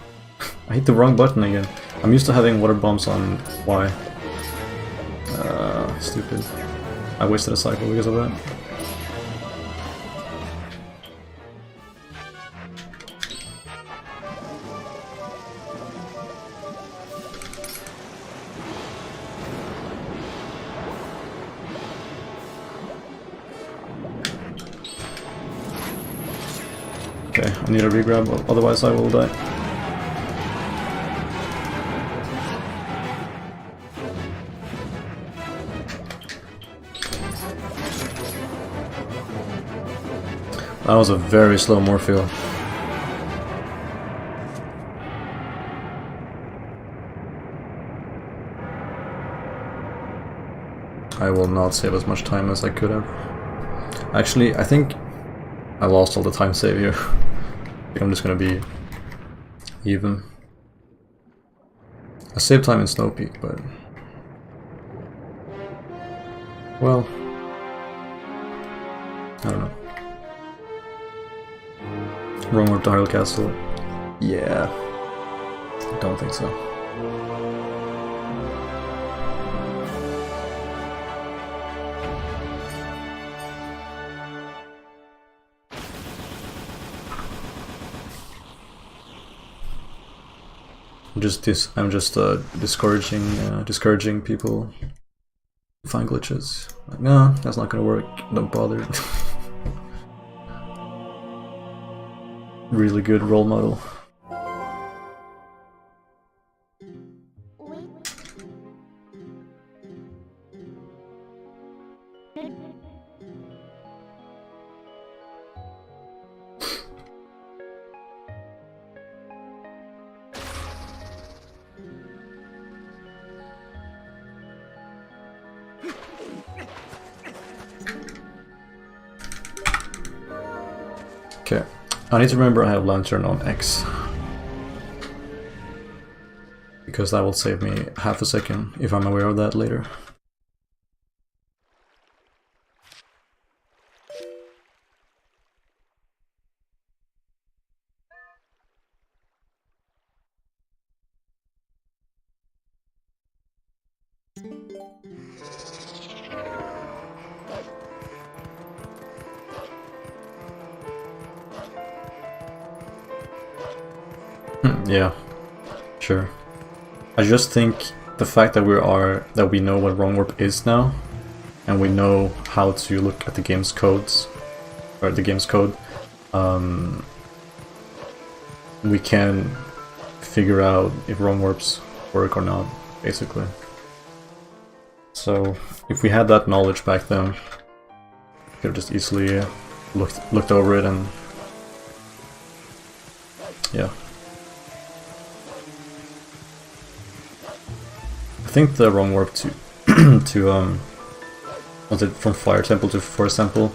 I hit the wrong button again. I'm used to having water bombs on Y. Stupid. I wasted a cycle because of that. Okay, I need a regrab, otherwise I will die. That was a very slow Morpheo. I will not save as much time as I could have. Actually, I think I lost all the time save here. I think I'm just gonna be even. I saved time in Snow Peak, but... well... I don't know. Wrong warp to Hyrule Castle? Yeah. I don't think so. I'm just discouraging people who find glitches. Like, no, that's not gonna work. Don't bother. Really good role model. Okay, I need to remember I have Lantern on X. Because that will save me half a second if I'm aware of that later. Yeah, sure. I just think the fact that we know what wrong warp is now, and we know how to look at the game's codes, or the game's code, we can figure out if wrong warps work or not, basically. So if we had that knowledge back then, we could have just easily looked over it and yeah. I think the wrong warp to was it from Fire Temple to Forest Temple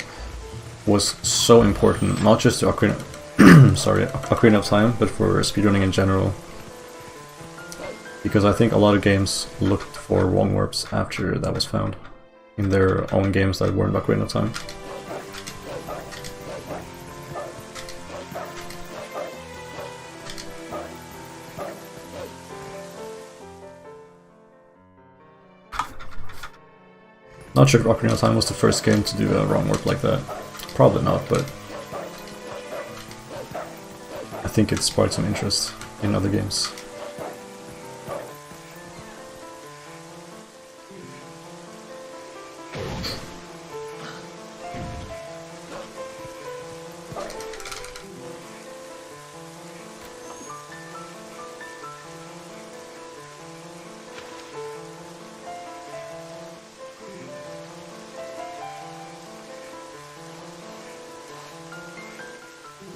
was so important, not just to Ocarina Ocarina of Time, but for speedrunning in general. Because I think a lot of games looked for wrong warps after that was found in their own games that weren't Ocarina of Time. Not sure if Ocarina of Time was the first game to do a wrong warp like that. Probably not, but I think it sparked some interest in other games.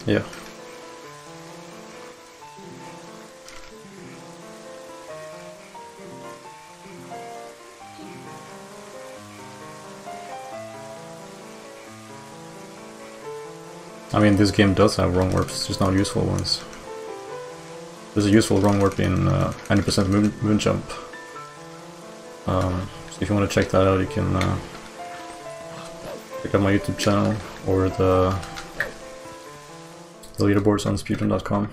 Yeah. I mean, this game does have wrong warps, just not useful ones. There's a useful wrong warp in 90% moon jump. So if you want to check that out, you can check out my YouTube channel or the leaderboards on Speedrun.com.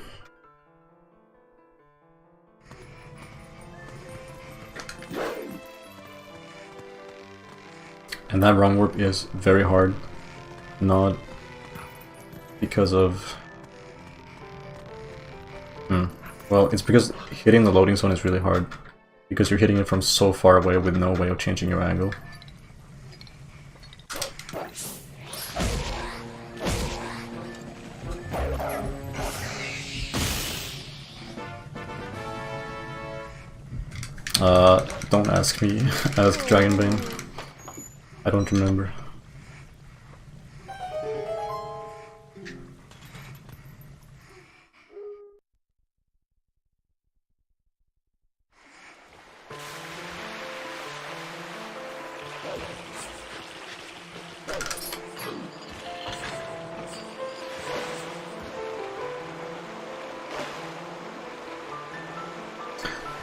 And that wrong warp is very hard, not because of... Well, it's because hitting the loading zone is really hard, because you're hitting it from so far away with no way of changing your angle. Don't ask me, ask Dragonbane. I don't remember.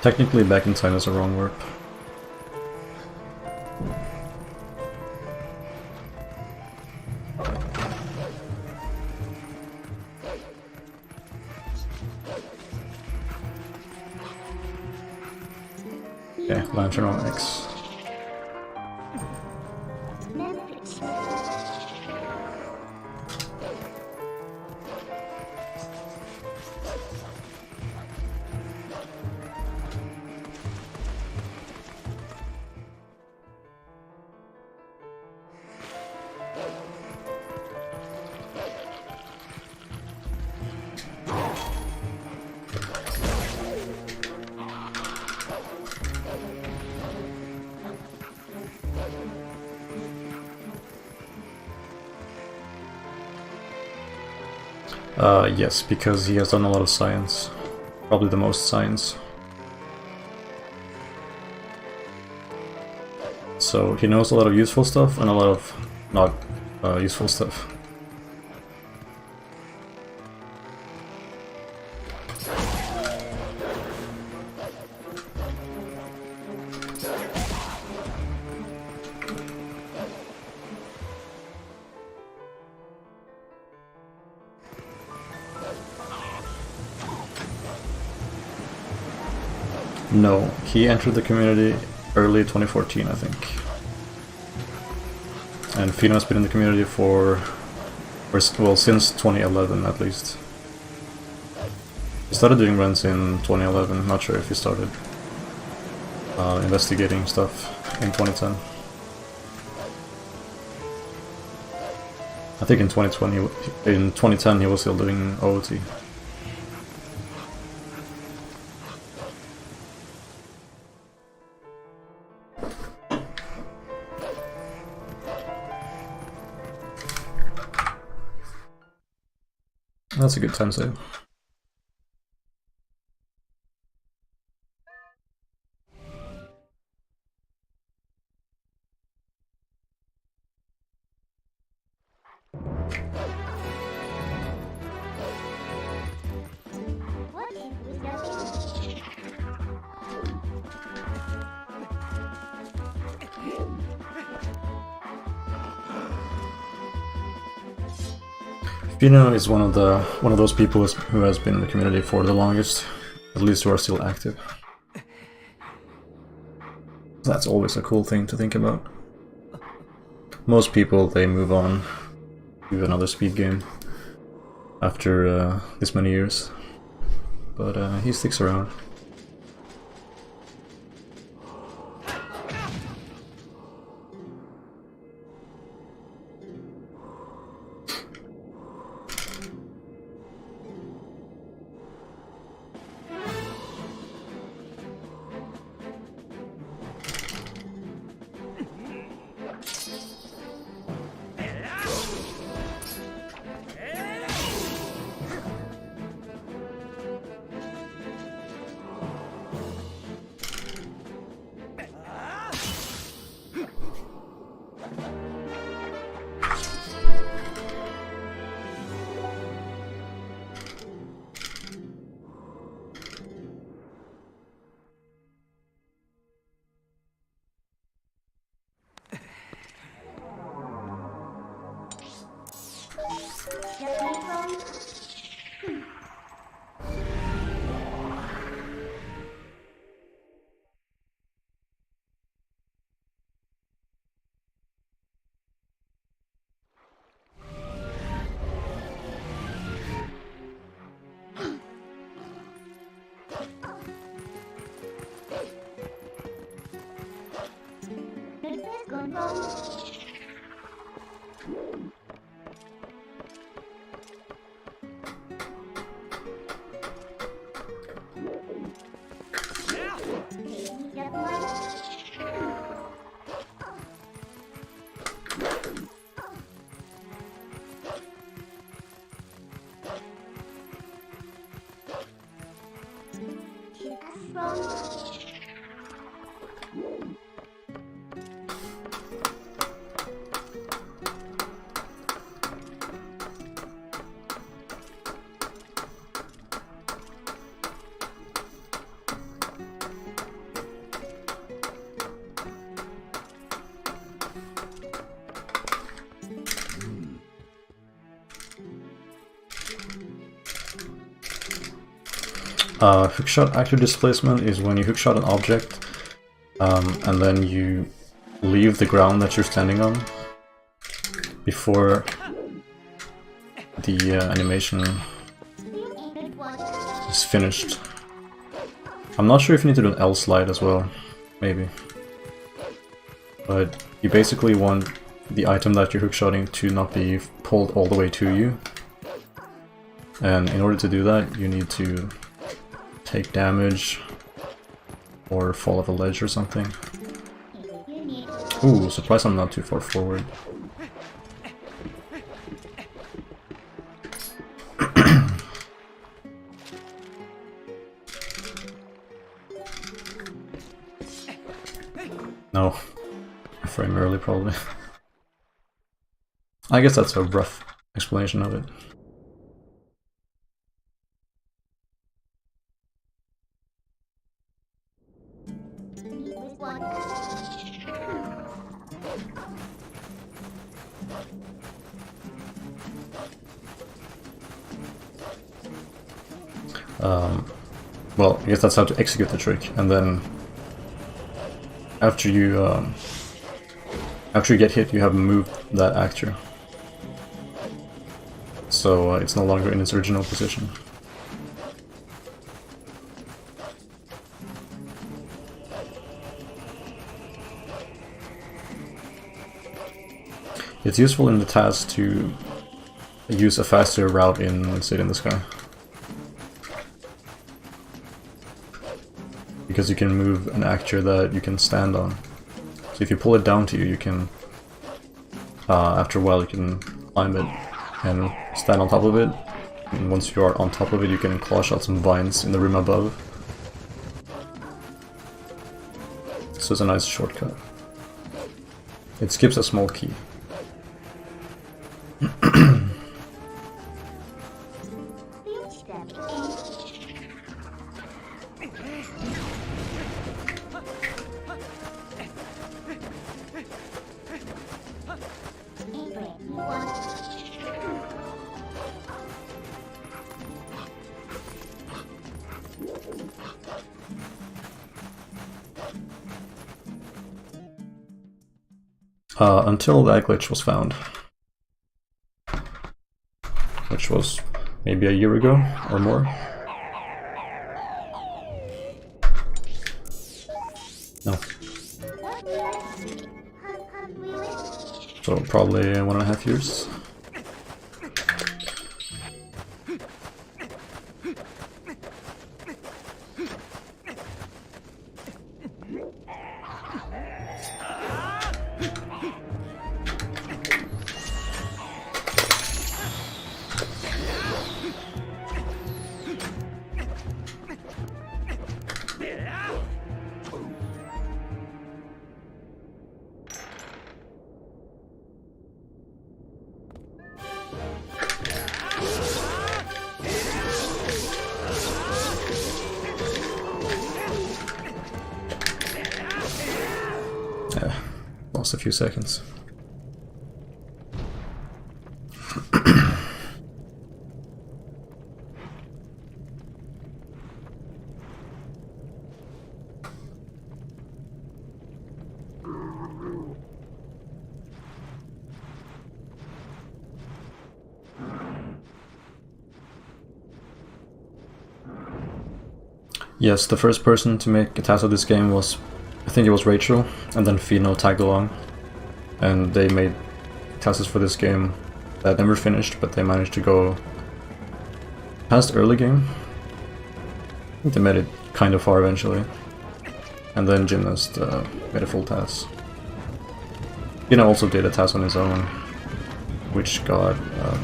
Technically, back in time is a wrong word. Okay, Lantern on X. Memphis. Yes, because he has done a lot of science. Probably the most science. So he knows a lot of useful stuff and a lot of not useful stuff. No, he entered the community early 2014, I think. And Fino has been in the community for well, since 2011 at least. He started doing runs in 2011, not sure if he started investigating stuff in 2010. I think in 2010 he was still doing OOT. That's a good time save. What if we got Fino is one of those people who has been in the community for the longest, at least who are still active. That's always a cool thing to think about. Most people, they move on to another speed game after this many years, but he sticks around. Hookshot actor displacement is when you hookshot an object and then you leave the ground that you're standing on before the animation is finished. I'm not sure if you need to do an L slide as well, maybe. But you basically want the item that you're hookshotting to not be pulled all the way to you. And in order to do that, you need to take damage or fall off a ledge or something. Ooh, surprised I'm not too far forward. No, a frame early probably. I guess that's a rough explanation of it. Well, I guess that's how to execute the trick, and then after you get hit, you have moved that actor, so it's no longer in its original position. It's useful in the task to use a faster route in, let's say, in the sky. Because you can move an actor that you can stand on. So if you pull it down to you, you can, after a while you can climb it and stand on top of it. And once you are on top of it, you can claw shot some vines in the room above. So it's a nice shortcut. It skips a small key. Until that glitch was found, which was maybe a year ago or more. No. So probably 1.5 years. Yeah, lost a few seconds. Yes, the first person to make a task of this game was, I think it was Rachel, and then Fino tagged along. And they made tasks for this game that never finished, but they managed to go past early game. I think they made it kind of far eventually. And then Gymnast made a full task. Fino also did a task on his own, which got, I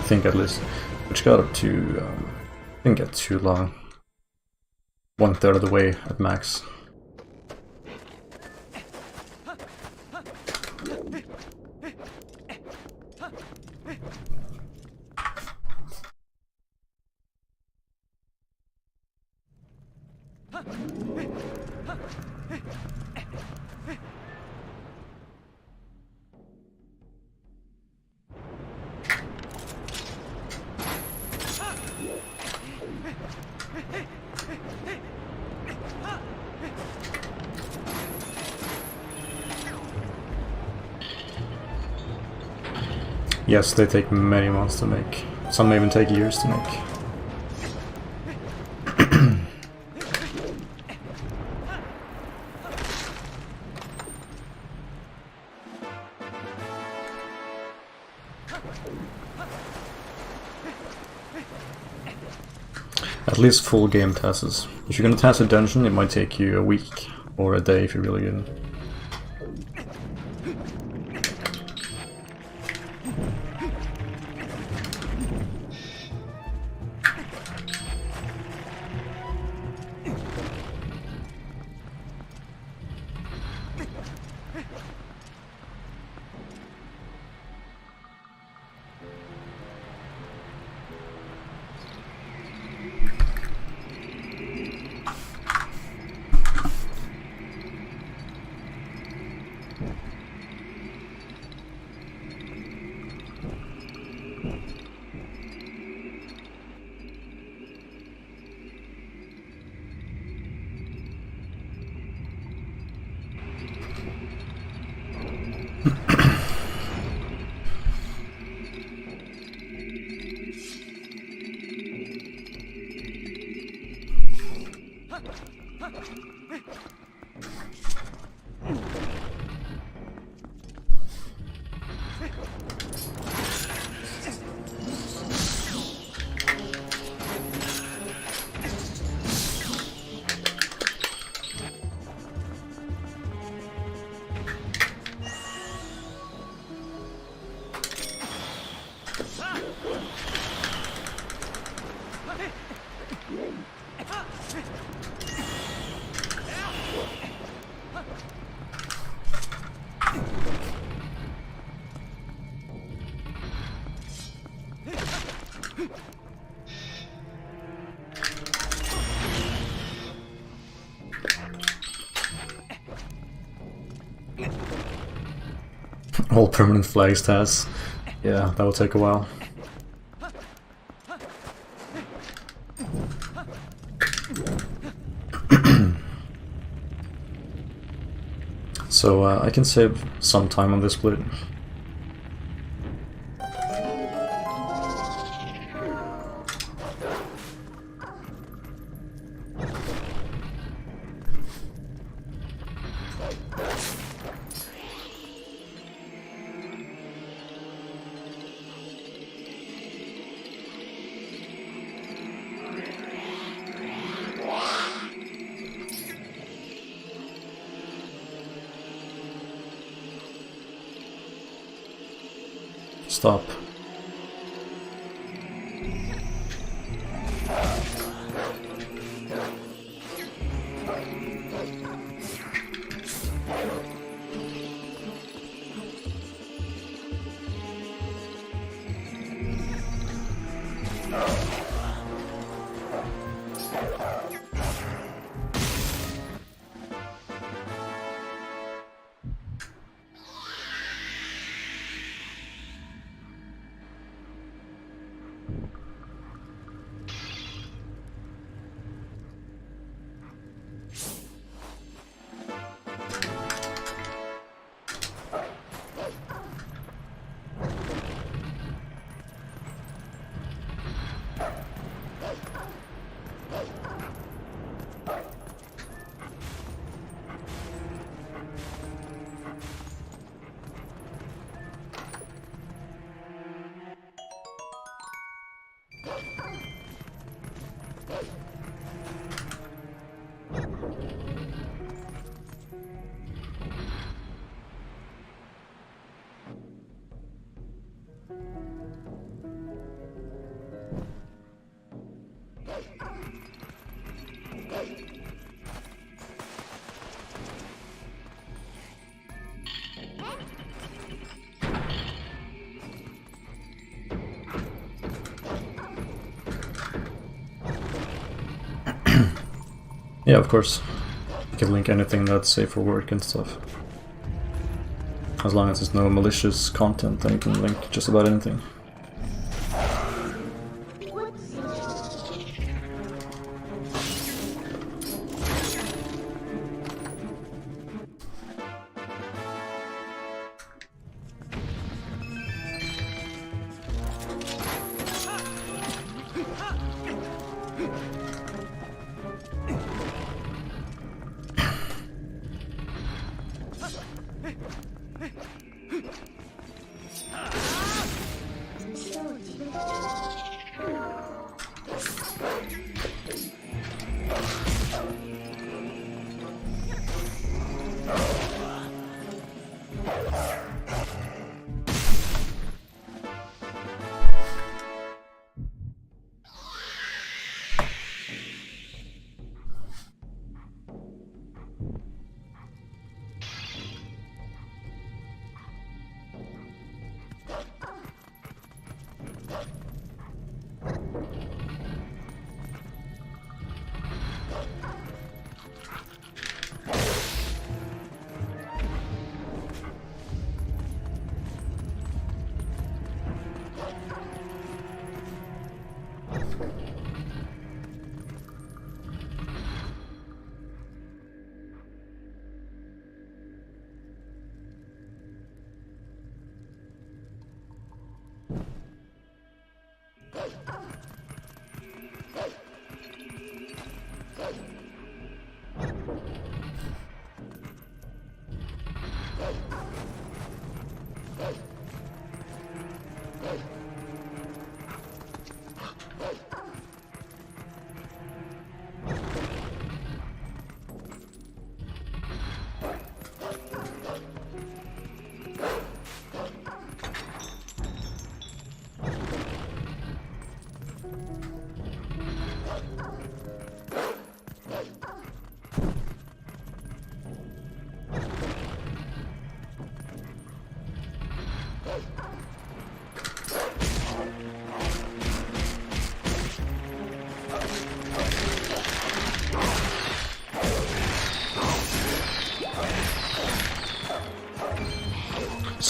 think at least, which got up to, didn't get too long. 1/3 of the way at max. Yes, they take many months to make. Some may even take years to make. At least full game tasks. If you're gonna task a dungeon, it might take you a week or a day if you're really good. All permanent flags tasks. Yeah, that will take a while. So I can save some time on this split. Stop. Yeah, of course. You can link anything that's safe for work and stuff. As long as there's no malicious content, then you can link just about anything.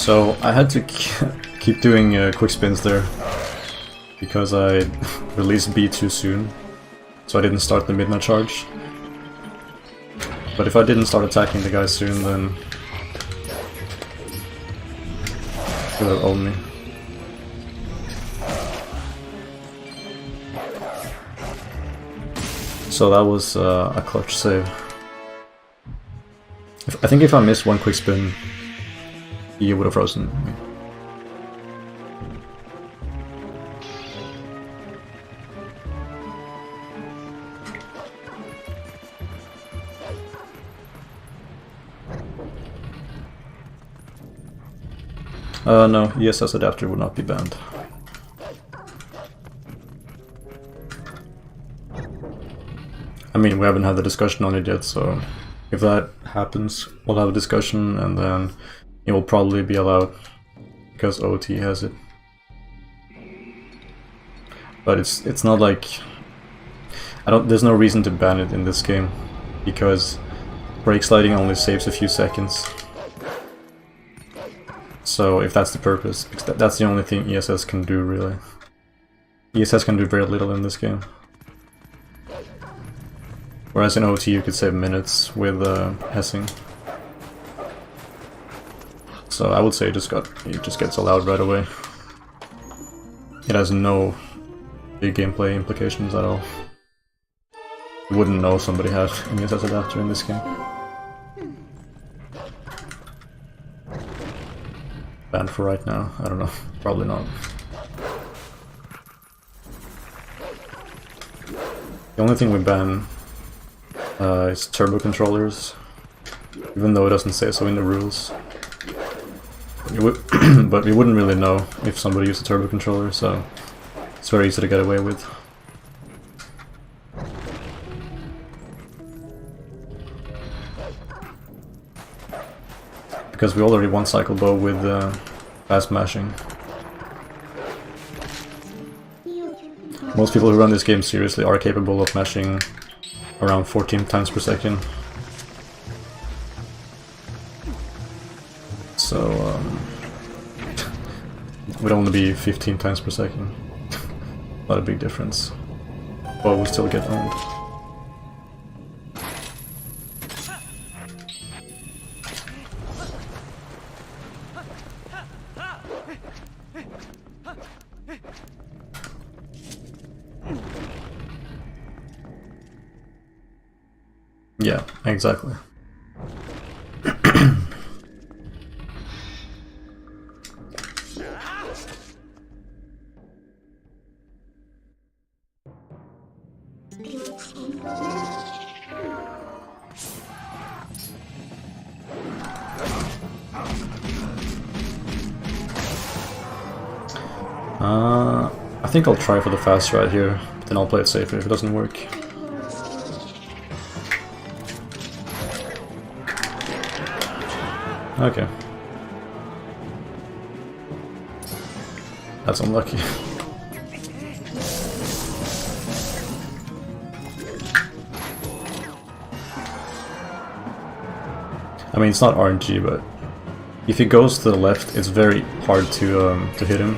So I had to keep doing quick spins there because I released B too soon, so I didn't start the midnight charge. But if I didn't start attacking the guy soon, then he would have owned me. So that was a clutch save. I think if I missed one quick spin, he would have frozen me. No, ESS adapter would not be banned. I mean, we haven't had the discussion on it yet, so if that happens, we'll have a discussion and then it will probably be allowed because OT has it. But it's not like there's no reason to ban it in this game because brake sliding only saves a few seconds. So if that's the purpose, because that's the only thing ESS can do really. ESS can do very little in this game. Whereas in OT you could save minutes with hessing. So I would say it just gets allowed right away. It has no big gameplay implications at all. You wouldn't know somebody had an ESS adapter in this game. Banned for right now? I don't know. Probably not. The only thing we ban is turbo controllers, even though it doesn't say so in the rules. But we wouldn't really know if somebody used a turbo controller, so it's very easy to get away with. Because we already one cycle bow with fast mashing. Most people who run this game seriously are capable of mashing around 14 times per second. So it would only be 15 times per second. Not a big difference. But we'll still get owned. Yeah, exactly. I think I'll try for the fast ride here, but then I'll play it safer if it doesn't work. Okay. That's unlucky. I mean, it's not RNG, but if he goes to the left, it's very hard to hit him.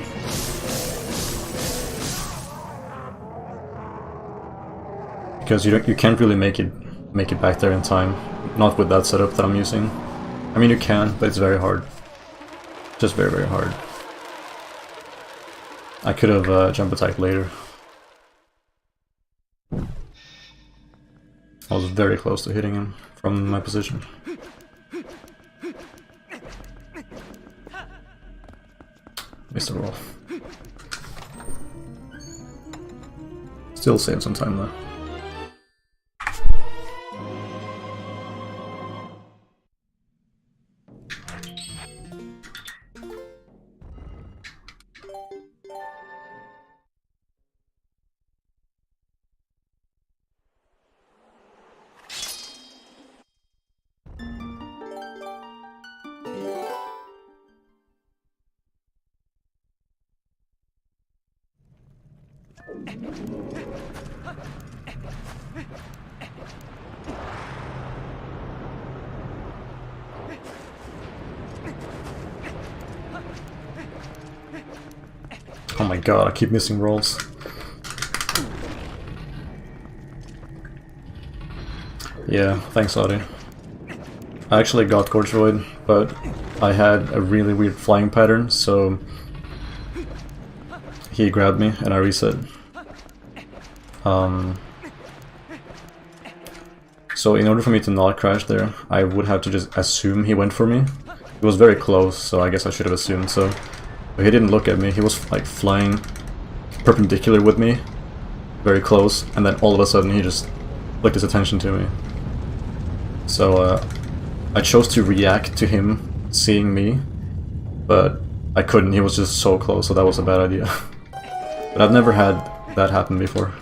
Because you can't really make it back there in time. Not with that setup that I'm using. I mean, you can, but it's very hard. Just very, very hard. I could have jump attacked later. I was very close to hitting him from my position. Missed the roll. Still saved some time though. Oh my god, I keep missing rolls. Yeah, thanks Audi. I actually got Gorge Void, but I had a really weird flying pattern, so he grabbed me and I reset. So in order for me to not crash there, I would have to just assume he went for me. It was very close, so I guess I should have assumed so. But he didn't look at me, he was like flying perpendicular with me, very close, and then all of a sudden he just flicked his attention to me. So I chose to react to him seeing me, but I couldn't, he was just so close, so that was a bad idea. But I've never had that happen before.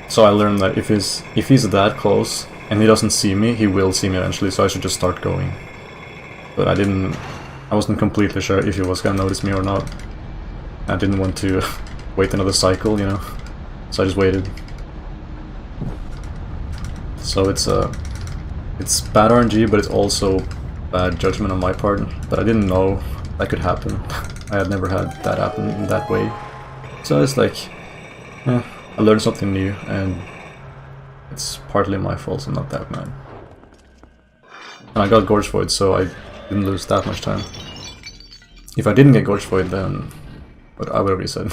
So I learned that if he's that close and he doesn't see me, he will see me eventually, so I should just start going. But I wasn't completely sure if he was gonna notice me or not. I didn't want to wait another cycle, you know, so I just waited. So it's bad RNG, but it's also bad judgment on my part. But I didn't know that could happen. I had never had that happen in that way. So it's like, yeah, I learned something new, and it's partly my fault, so I'm not that mad. And I got Gorge Void, so I didn't lose that much time. If I didn't get Gorge Void, then I would have reset.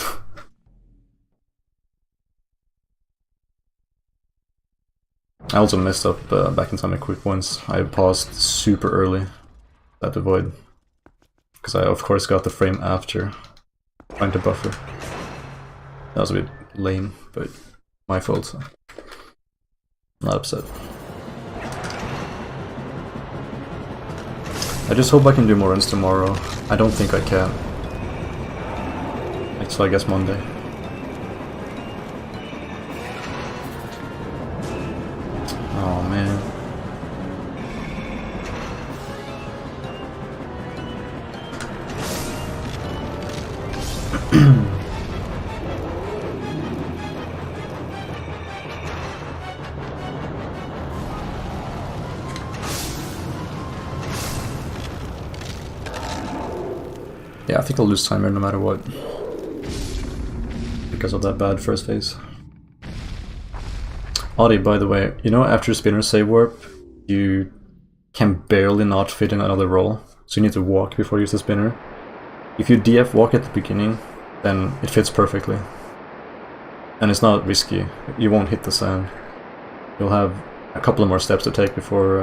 I also messed up back in time a quick once. I paused super early at the void, because I of course got the frame after trying to buffer. That was a bit lame, but my fault, so not upset. I just hope I can do more runs tomorrow. I don't think I can. So I guess Monday. Oh man. Yeah, I think I'll lose time here no matter what, because of that bad first phase. Audi, by the way, you know after Speedrun save warp, you can barely not fit in another roll, so you need to walk before you use the spinner. If you DF walk at the beginning, then it fits perfectly. And it's not risky, you won't hit the sand. You'll have a couple of more steps to take before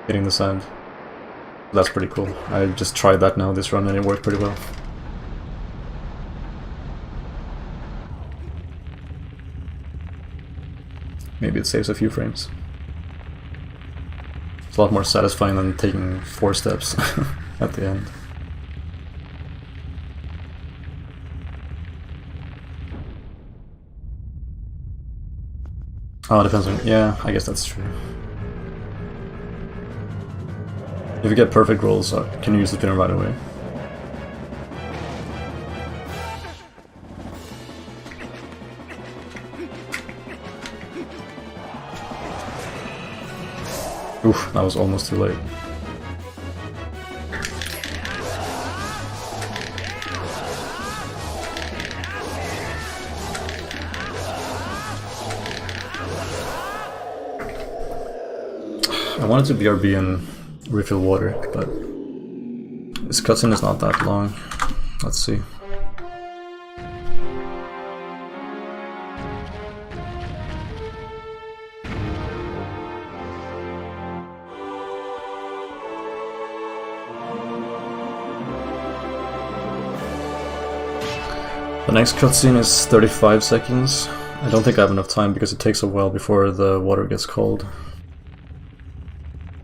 hitting the sand. That's pretty cool. I just tried that now this run and it worked pretty well. Maybe it saves a few frames. It's a lot more satisfying than taking 4 steps at the end. Oh, it depends on... yeah, I guess that's true. If you get perfect rolls, can you use the spinner right away? Oof, that was almost too late. I wanted to BRB and refill water, but this cutscene is not that long. Let's see. The next cutscene is 35 seconds. I don't think I have enough time because it takes a while before the water gets cold.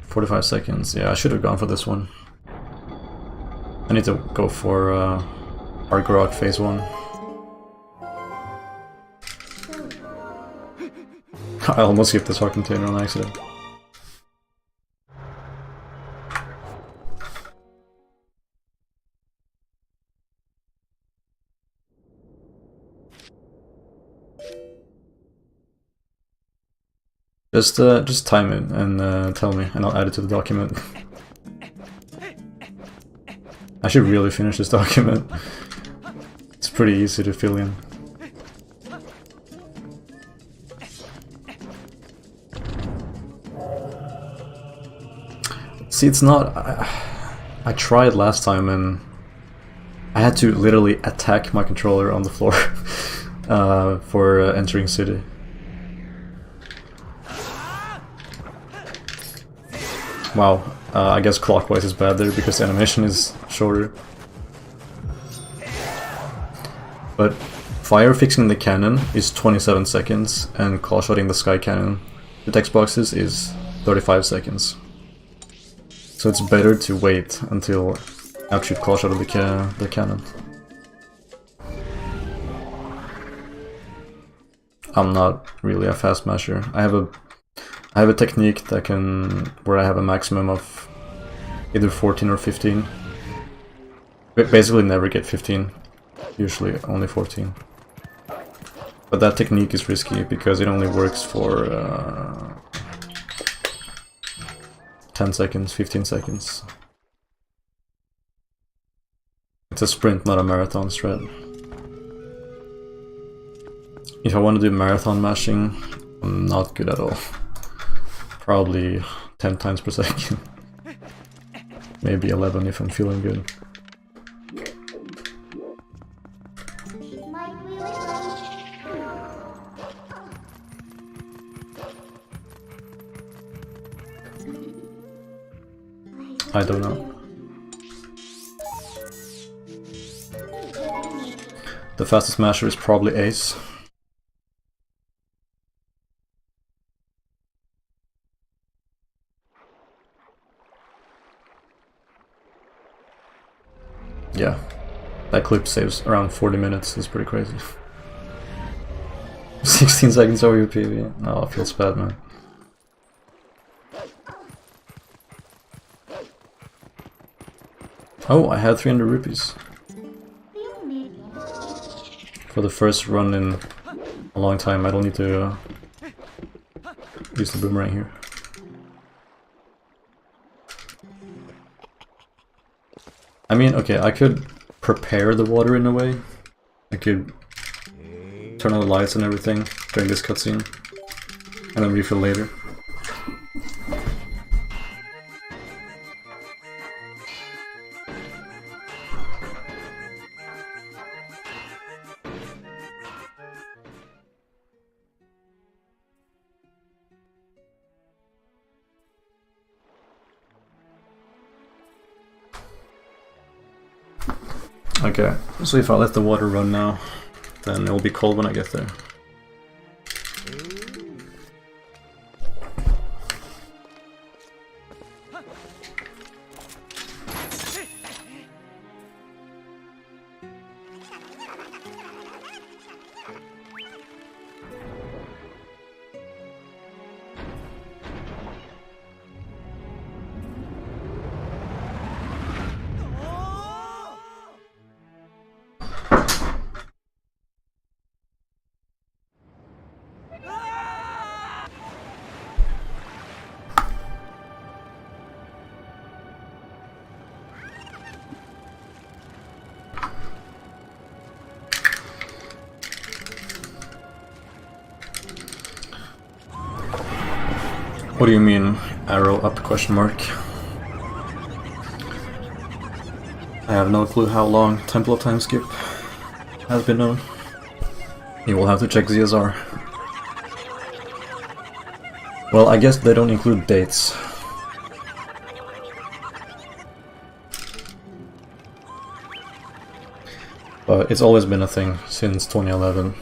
45 seconds. Yeah, I should have gone for this one. I need to go for Argorok phase 1. I almost skipped the talk container on accident. Just time it and tell me, and I'll add it to the document. I should really finish this document. It's pretty easy to fill in. See, it's not... I tried last time and I had to literally attack my controller on the floor for entering city. Wow, I guess clockwise is bad there because the animation is shorter. But fire fixing the cannon is 27 seconds and claw shotting the sky cannon, the text boxes, is 35 seconds. So it's better to wait until after you claw shot the cannon. I'm not really a fast masher. I have a technique that where I have a maximum of either 14 or 15. Basically never get 15, usually only 14. But that technique is risky because it only works for 10 seconds, 15 seconds. It's a sprint, not a marathon strat. If I want to do marathon mashing, I'm not good at all. Probably 10 times per second. Maybe 11 if I'm feeling good. Might we I don't know. The fastest masher is probably Ace. Yeah, that clip saves around 40 minutes, it's pretty crazy. 16 seconds over your PV. No, it feels bad, man. Oh, I had 300 rupees. For the first run in a long time, I don't need to use the boomerang here. I mean, okay, I could prepare the water in a way. I could turn on the lights and everything during this cutscene, and then refill later. Okay, so if I let the water run now, then it will be cold when I get there. What do you mean, arrow up question mark? I have no clue how long Temple of Time skip has been known. You will have to check ZSR. Well, I guess they don't include dates. But it's always been a thing since 2011.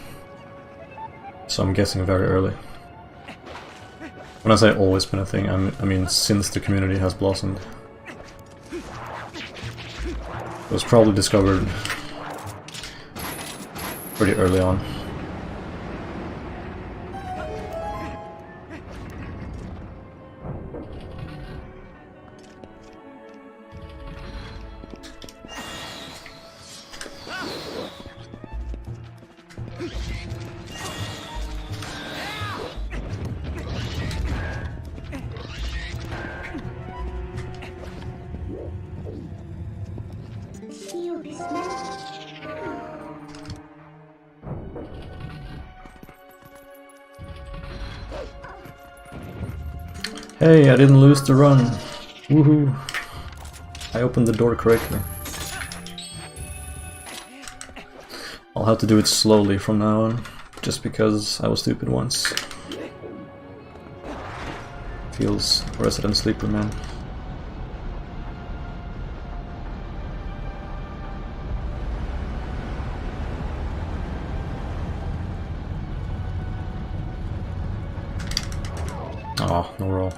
So I'm guessing very early. When I say always been a thing, I mean since the community has blossomed. It was probably discovered pretty early on. Hey, I didn't lose the run. Woohoo. I opened the door correctly. I'll have to do it slowly from now on, just because I was stupid once. Feels Resident Sleeper, man. Oh, no roll.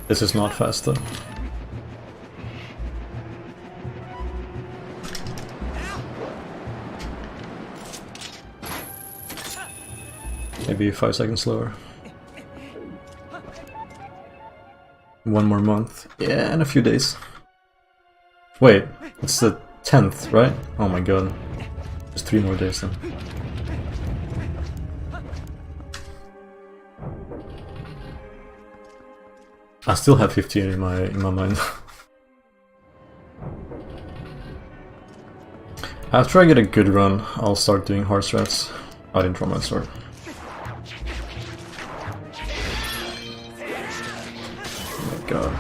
This is not fast though. Maybe 5 seconds slower. 1 more month. Yeah, in a few days. Wait, it's the 10th, right? Oh my god. Just 3 more days then. I still have 15 in my mind. After I get a good run, I'll start doing hard strats. I didn't draw my sword. Oh my god.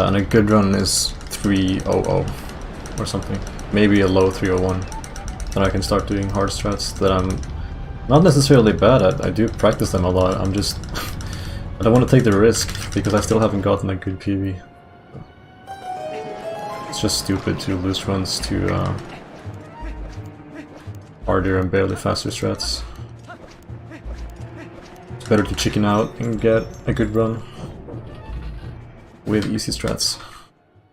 And a good run is 300 or something. Maybe a low 301. Then I can start doing hard strats that I'm not necessarily bad at. I do practice them a lot. I'm just I don't want to take the risk because I still haven't gotten a good PV. It's just stupid to lose runs to harder and barely faster strats. It's better to chicken out and get a good run with easy strats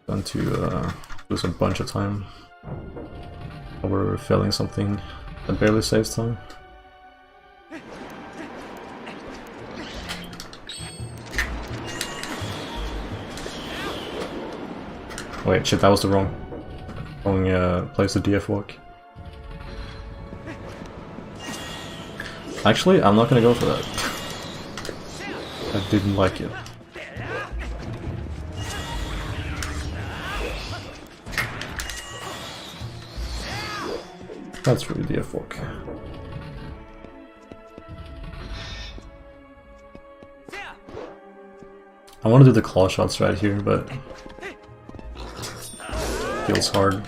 than to lose a bunch of time over failing something that barely saves time. Wait, shit, that was the wrong place to DF walk. Actually, I'm not gonna go for that. I didn't like it. That's really DF walk. I want to do the claw shots right here, but feels hard.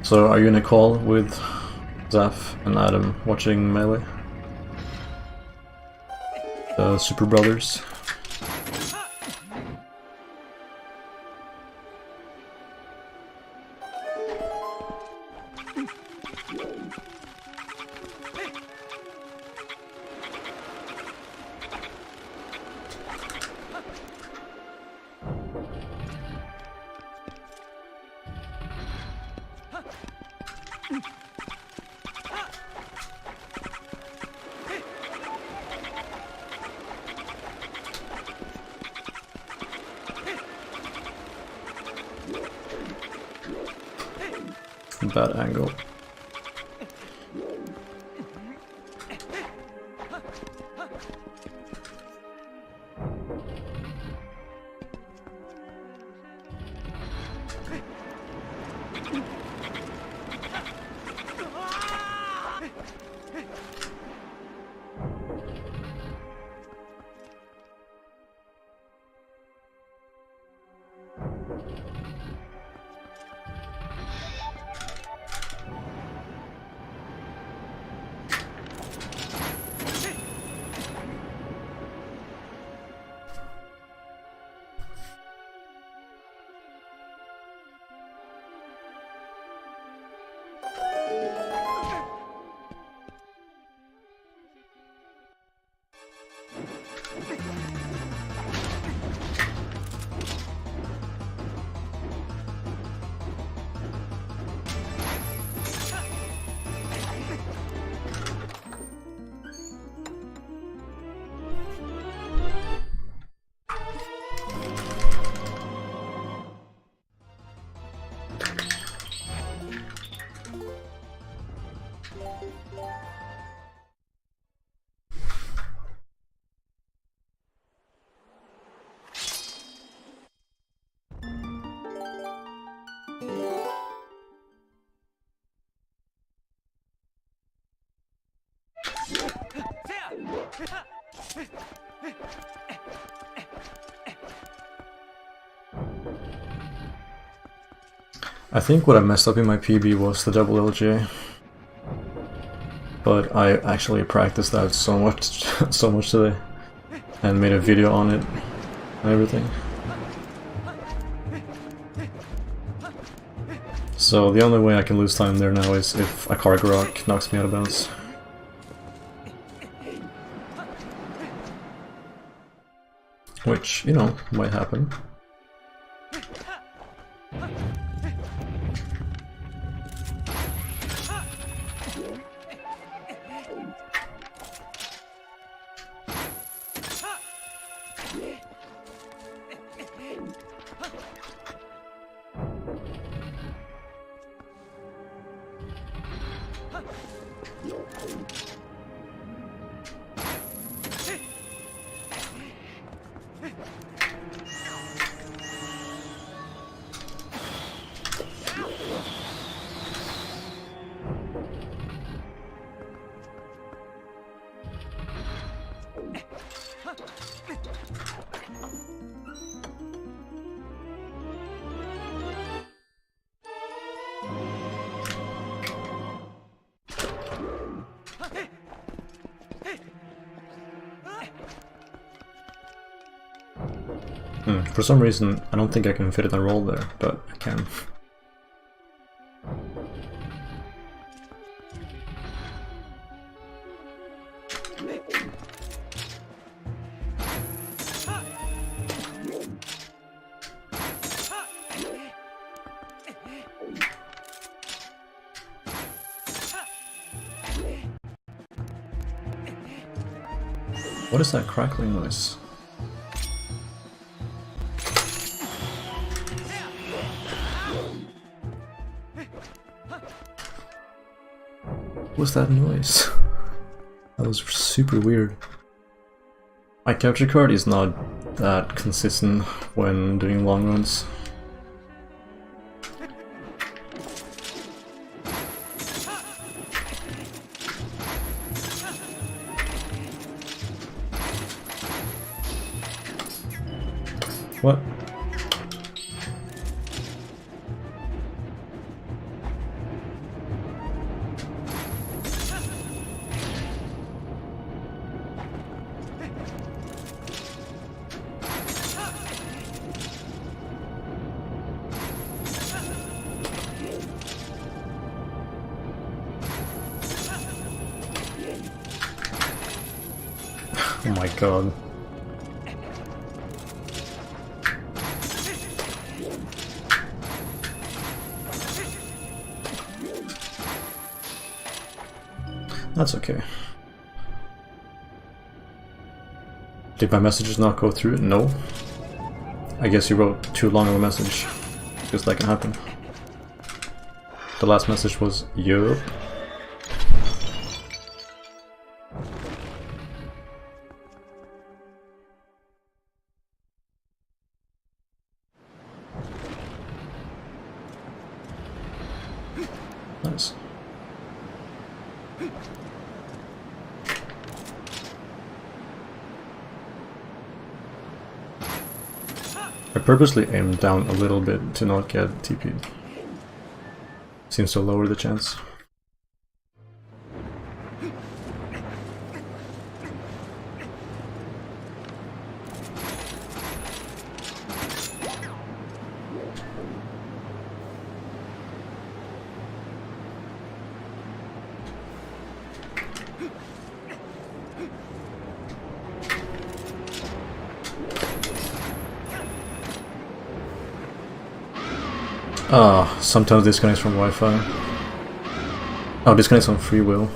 So, are you in a call with Zaf and Adam watching Melee? The Super Brothers? Bad angle. I think what I messed up in my PB was the double LJ. But I actually practiced that so much so much today. And made a video on it and everything. So the only way I can lose time there now is if a car rock knocks me out of bounds. Which, you know, might happen. For some reason, I don't think I can fit it in a roll there, but I can. What is that crackling noise? What was that noise? That was super weird. My capture card is not that consistent when doing long runs. What? Oh my god. That's okay. Did my messages not go through? No. I guess you wrote too long of a message, because that can happen. The last message was, yup. Nice. I purposely aimed down a little bit to not get TP'd. Seems to lower the chance. Sometimes disconnects from Wi-Fi. Oh, disconnects on free will.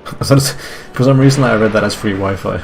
For some reason I read that as free Wi-Fi.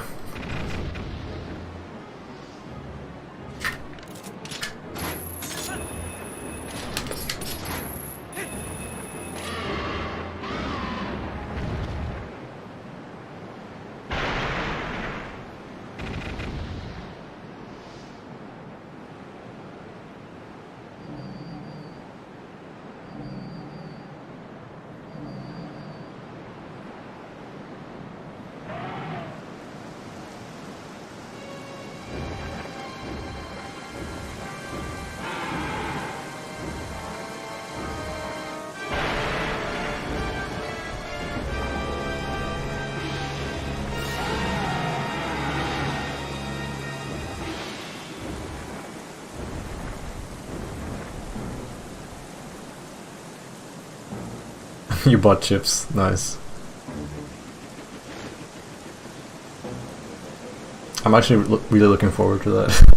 You bought chips, nice. I'm actually really looking forward to that.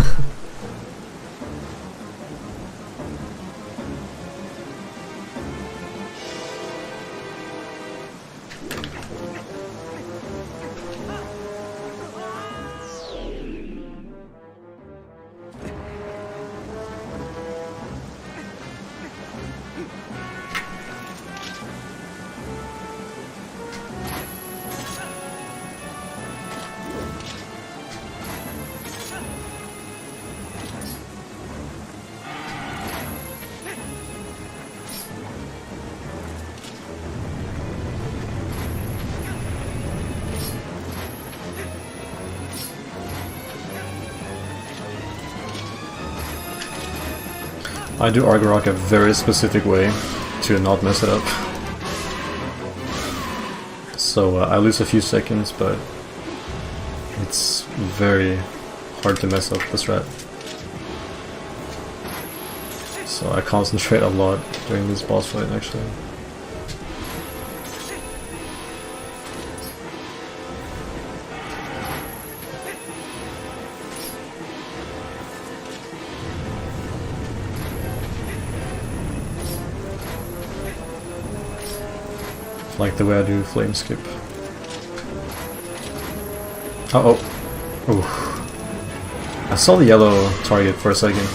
I do Argorok a very specific way to not mess it up. So I lose a few seconds, but it's very hard to mess up the strat. So I concentrate a lot during this boss fight actually. Like the way I do flame skip. Uh-oh. Ooh. I saw the yellow target for a second.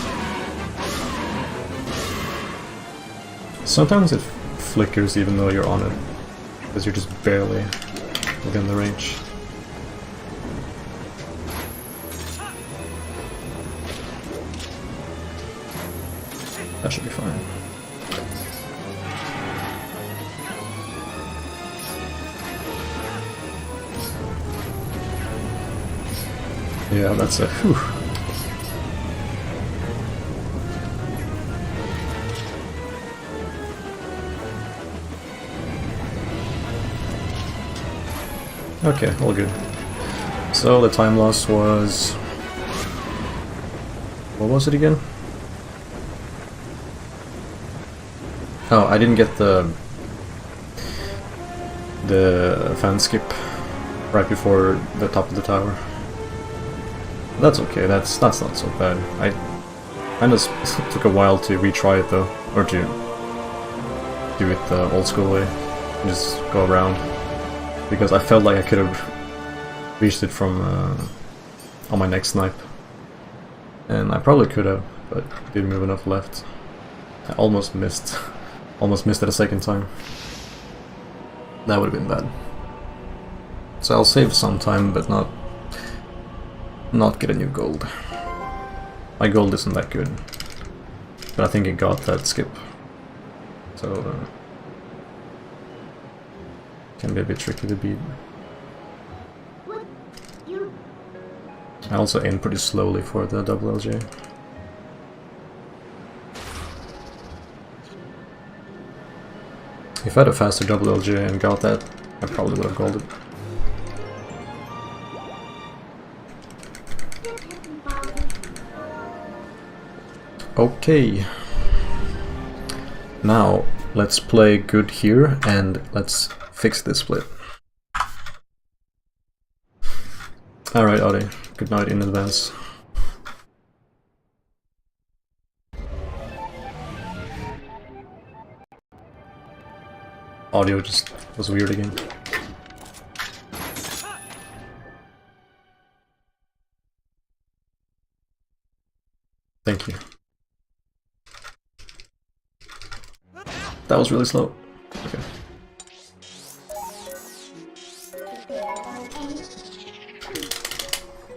Sometimes it flickers even though you're on it, because you're just barely within the range. That should be fine. Yeah, that's a whew. Okay, all good. So the time loss was... what was it again? Oh, I didn't get the fan skip right before the top of the tower. That's okay, that's not so bad. I just took a while to retry it though, or to do it the old school way, and just go around, because I felt like I could have reached it from on my next snipe, and I probably could have, but didn't move enough left. I almost missed it a second time. That would have been bad. So I'll save some time, but not get a new gold. My gold isn't that good, but I think it got that skip, so can be a bit tricky to beat. I also aim pretty slowly for the double LJ. If I had a faster double LJ and got that, I probably would have golded. Okay, now let's play good here and let's fix this split. Alright, Adi, good night in advance. Audio just was weird again. Thank you. That was really slow. Okay.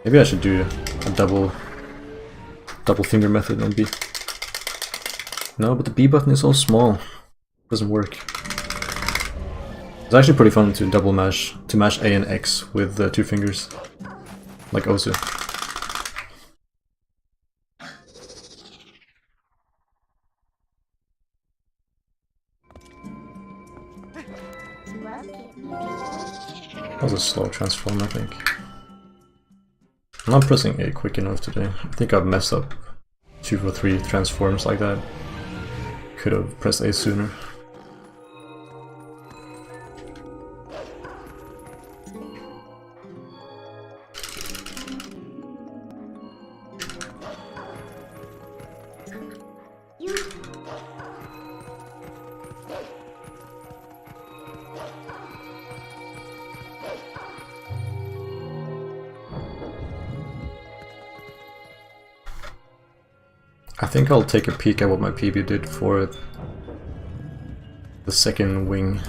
Maybe I should do a double finger method on B. No, but the B button is so small. Doesn't work. It's actually pretty fun to double mash, to mash A and X with the 2 fingers, like Osu. That was a slow transform, I think. I'm not pressing A quick enough today. I think I've messed up 2 or 3 transforms like that. Could have pressed A sooner. I think I'll take a peek at what my PB did for the second wing.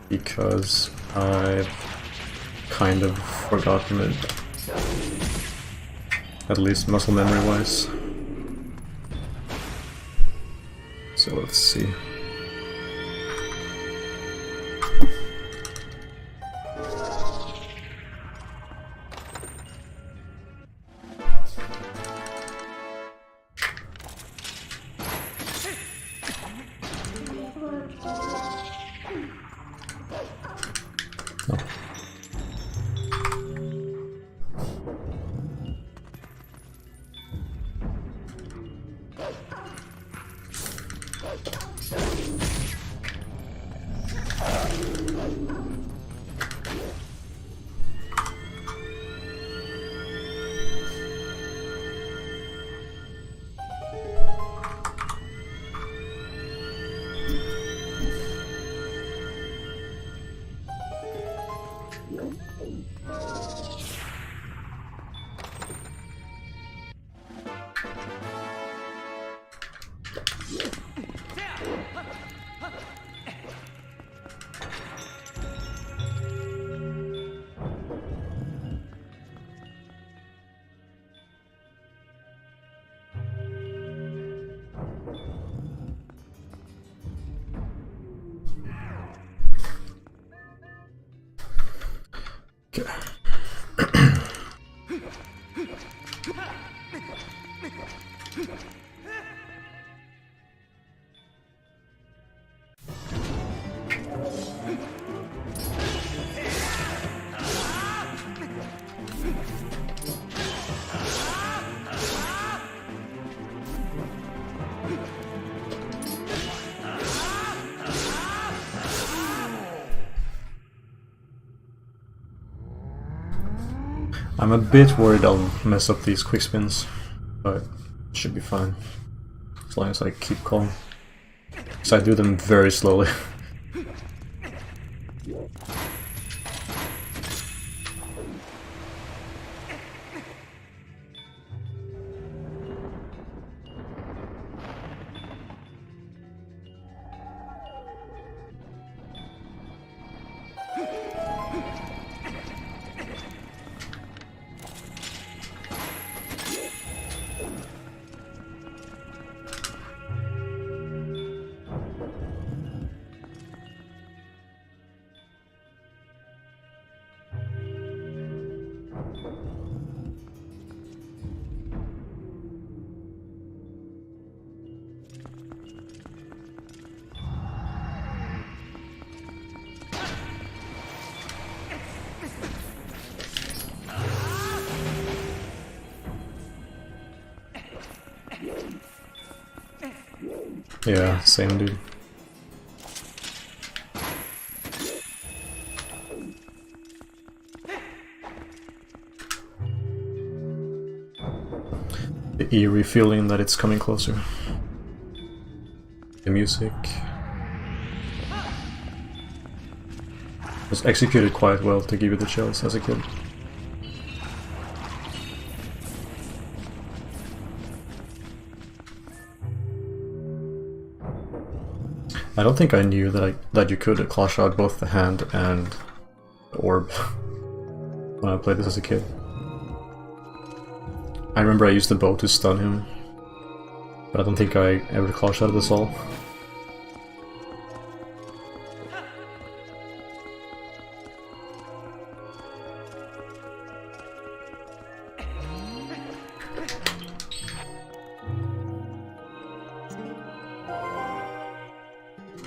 Because I've kind of forgotten it. At least muscle memory wise. So let's see. I'm a bit worried I'll mess up these quick spins, but it should be fine. As long as I keep calm. Because I do them very slowly. Yeah, same dude. The eerie feeling that it's coming closer. The music was executed quite well to give you the chills as a kid. I don't think I knew that you could clash out both the hand and the orb when I played this as a kid. I remember I used the bow to stun him, but I don't think I ever clash out of this all.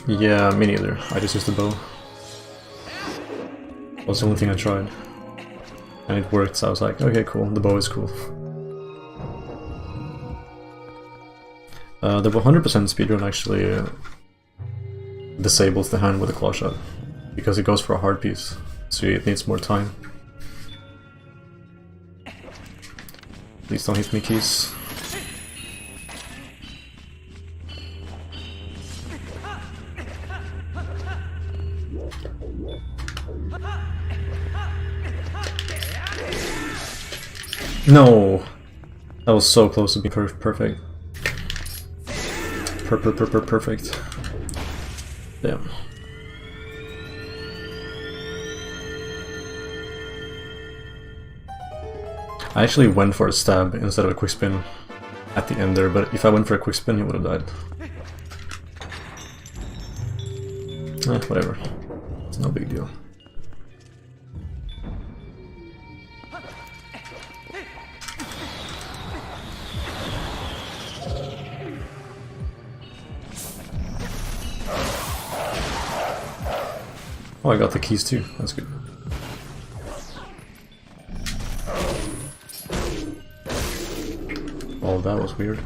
Yeah, me neither. I just used the bow. That was the only thing I tried. And it worked, so I was like, okay, cool, the bow is cool. The 100% speedrun actually disables the hand with a claw shot, because it goes for a hard piece, so it needs more time. Please don't hit me, keys. No! That was so close to being perfect. Perfect. Damn. I actually went for a stab instead of a quick spin at the end there, but if I went for a quick spin, he would have died. Whatever. It's no big deal. Oh, I got the keys too. That's good. Oh, that was weird.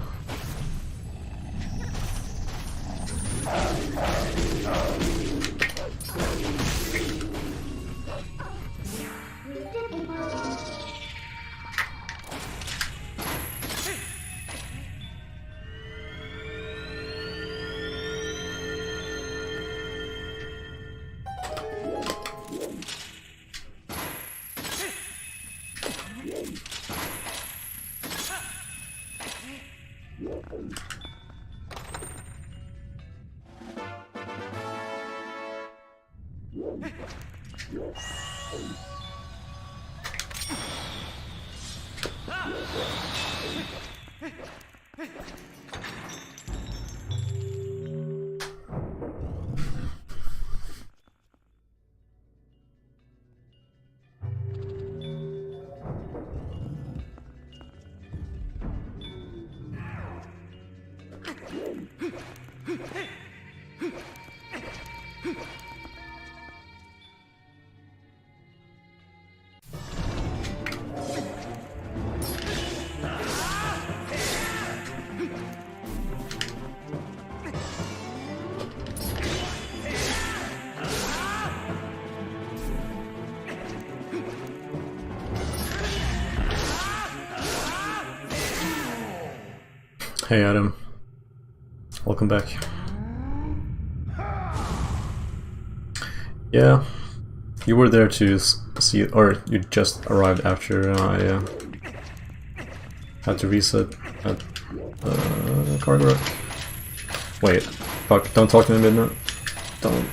Hey Adam, welcome back. Yeah, you were there to see it, or you just arrived after I had to reset at cargo rack. Wait, fuck, don't talk to me midnight. Don't.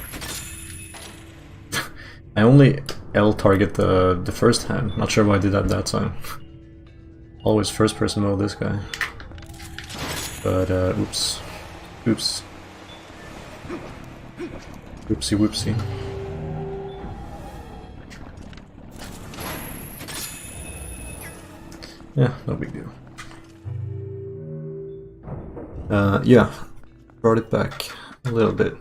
I only L target the first hand, not sure why I did that time. Always first person mode this guy. But, oops. Oops. Oopsie whoopsie. Yeah, no big deal. Yeah. Brought it back a little bit.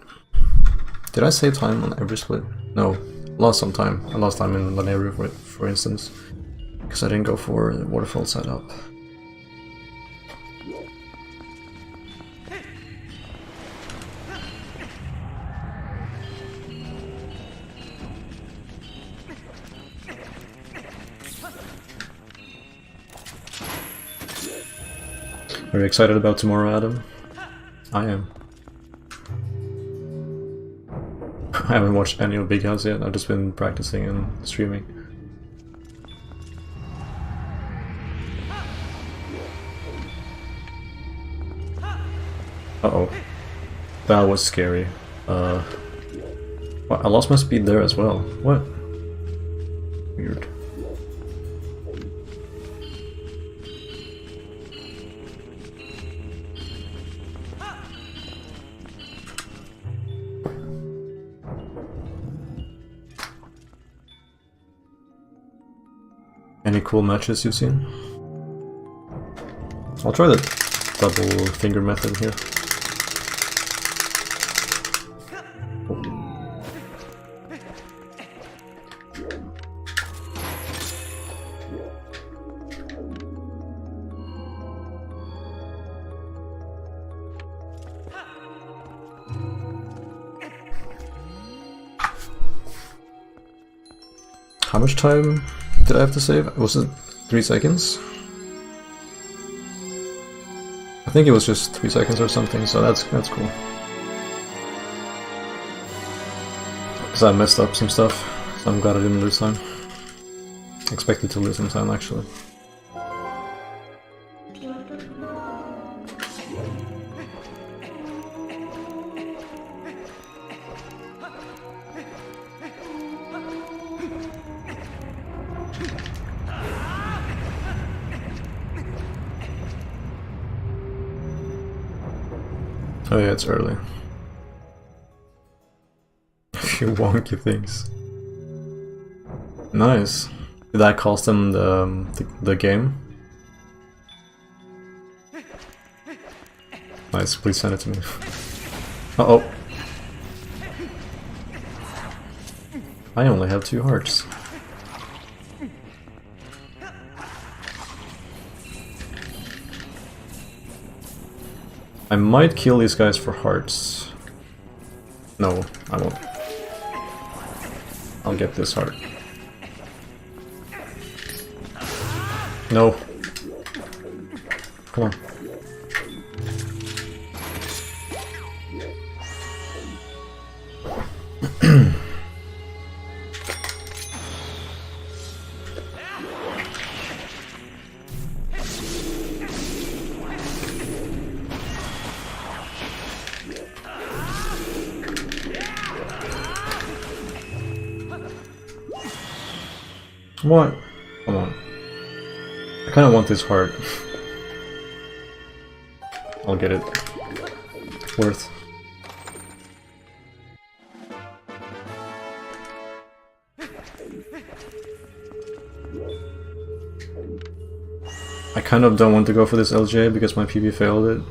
Did I save time on every split? No. Lost some time. I lost time in Lanayru for instance. Because I didn't go for the waterfall setup. Are you excited about tomorrow, Adam? I am. I haven't watched any of Big House yet, I've just been practicing and streaming. Uh-oh. That was scary. Well, I lost my speed there as well. What? Weird. Any cool matches you've seen? I'll try the double finger method here. How much time did I have to save? Was it 3 seconds? I think it was just 3 seconds or something, so that's cool. Because I messed up some stuff, so I'm glad I didn't lose time. Expected to lose some time actually. Oh yeah, it's early. A few wonky things. Nice. Did that cost them the game? Nice, please send it to me. Uh-oh. I only have 2 hearts. I might kill these guys for hearts. No, I won't. I'll get this heart. No. Come on. What? Come on. I kinda want this heart. I'll get it. Worth. I kind of don't want to go for this LJ because my PB failed it.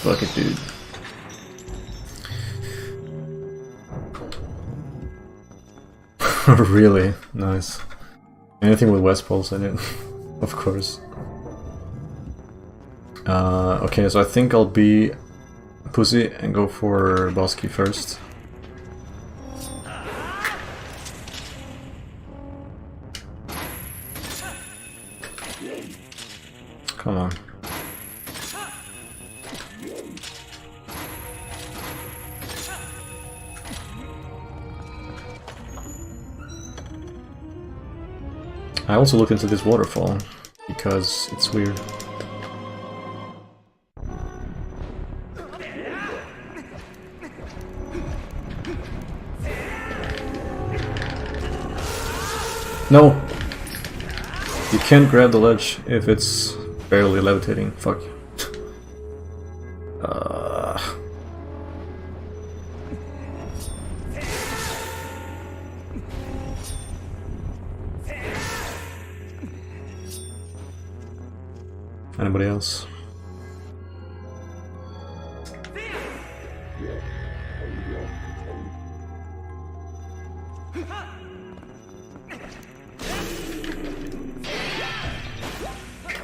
Fuck it, dude. Really? Nice. Anything with West Pulse in it, of course. Okay, so I think I'll be a pussy and go for boss key first. Come on. I also looked into this waterfall, because it's weird. No! You can't grab the ledge if it's barely levitating. Fuck. Anybody else?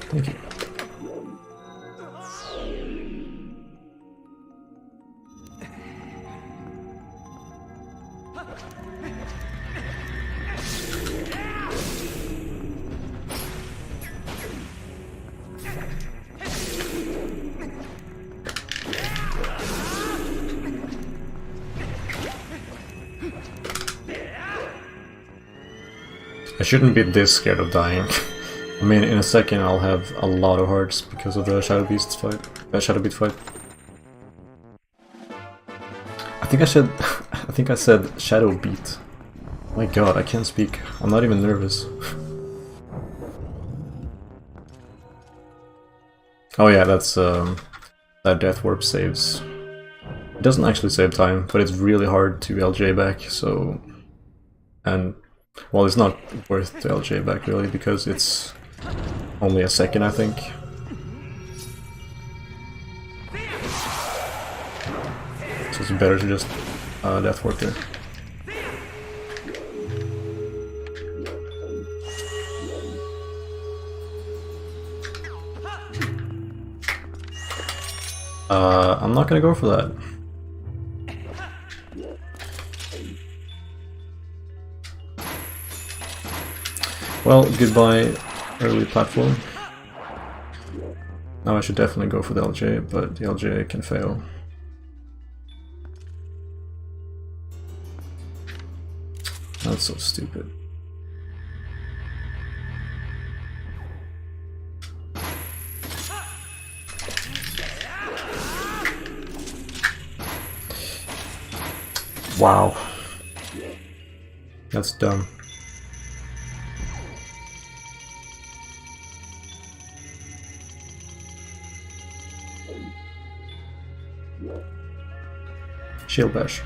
Thank you. I shouldn't be this scared of dying. I mean, in a second I'll have a lot of hearts because of the Shadow Beast fight. Shadow Beast fight. I think I said Shadow Beat. My god, I can't speak. I'm not even nervous. Oh yeah, that's that Death Warp saves. It doesn't actually save time, but it's really hard to LJ back, so... And, well, it's not worth to LJ back really, because it's only a second, I think. So it's better to just Death Warp there. I'm not gonna go for that. Well, goodbye, early platform. Now I should definitely go for the LJ, but the LJ can fail. That's so stupid. Wow. That's dumb. Shield bash.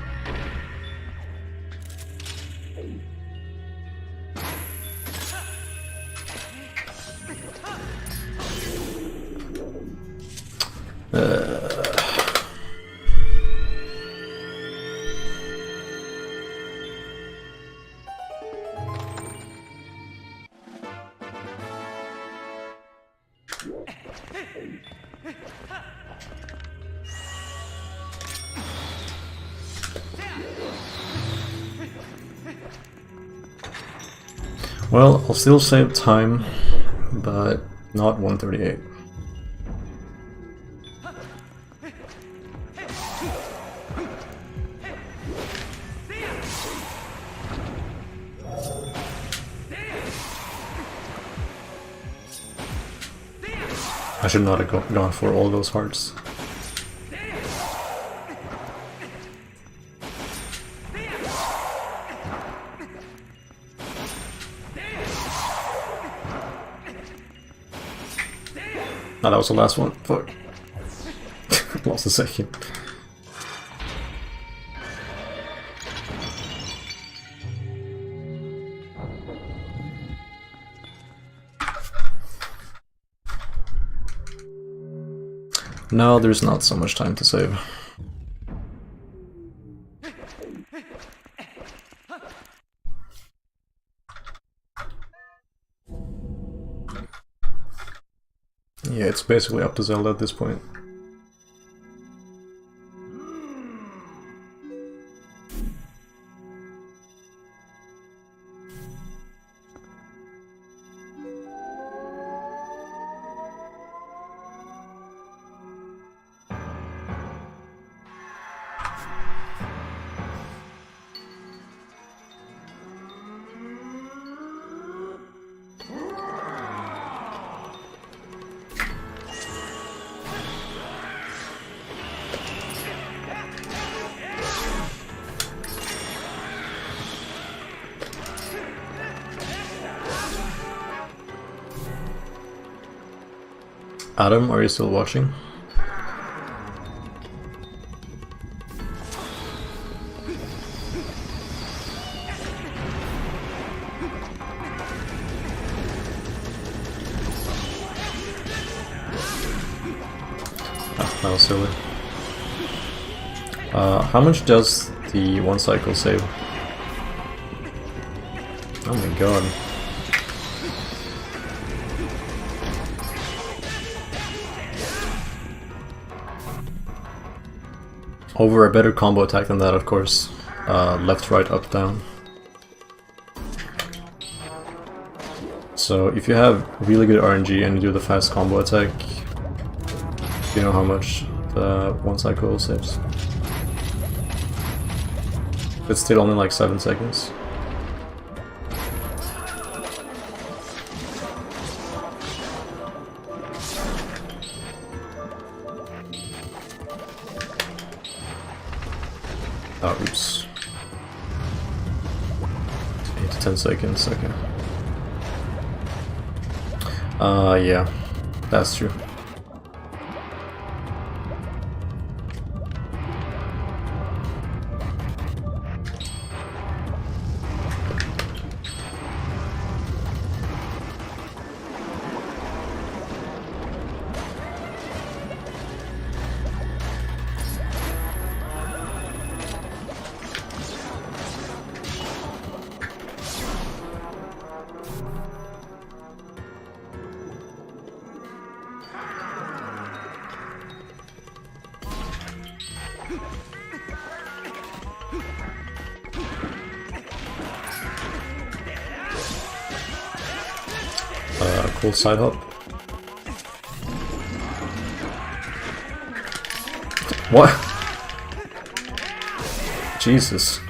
Well, I'll still save time, but not 138. I should not have gone for all those hearts. Oh, that was the last one. Fuck. Lost a second. No, there's not so much time to save. Yeah, it's basically up to Zelda at this point. Adam, are you still watching? Ah, that was silly. How much does the one cycle save? Oh my god. Over a better combo attack than that, of course. Left, right, up, down. So if you have really good RNG and you do the fast combo attack, you know how much the one cycle saves. It's still only like 7 seconds. Oh, oops. 8 to 10 seconds, okay. Yeah, that's true. Cool side hop. What? Jesus.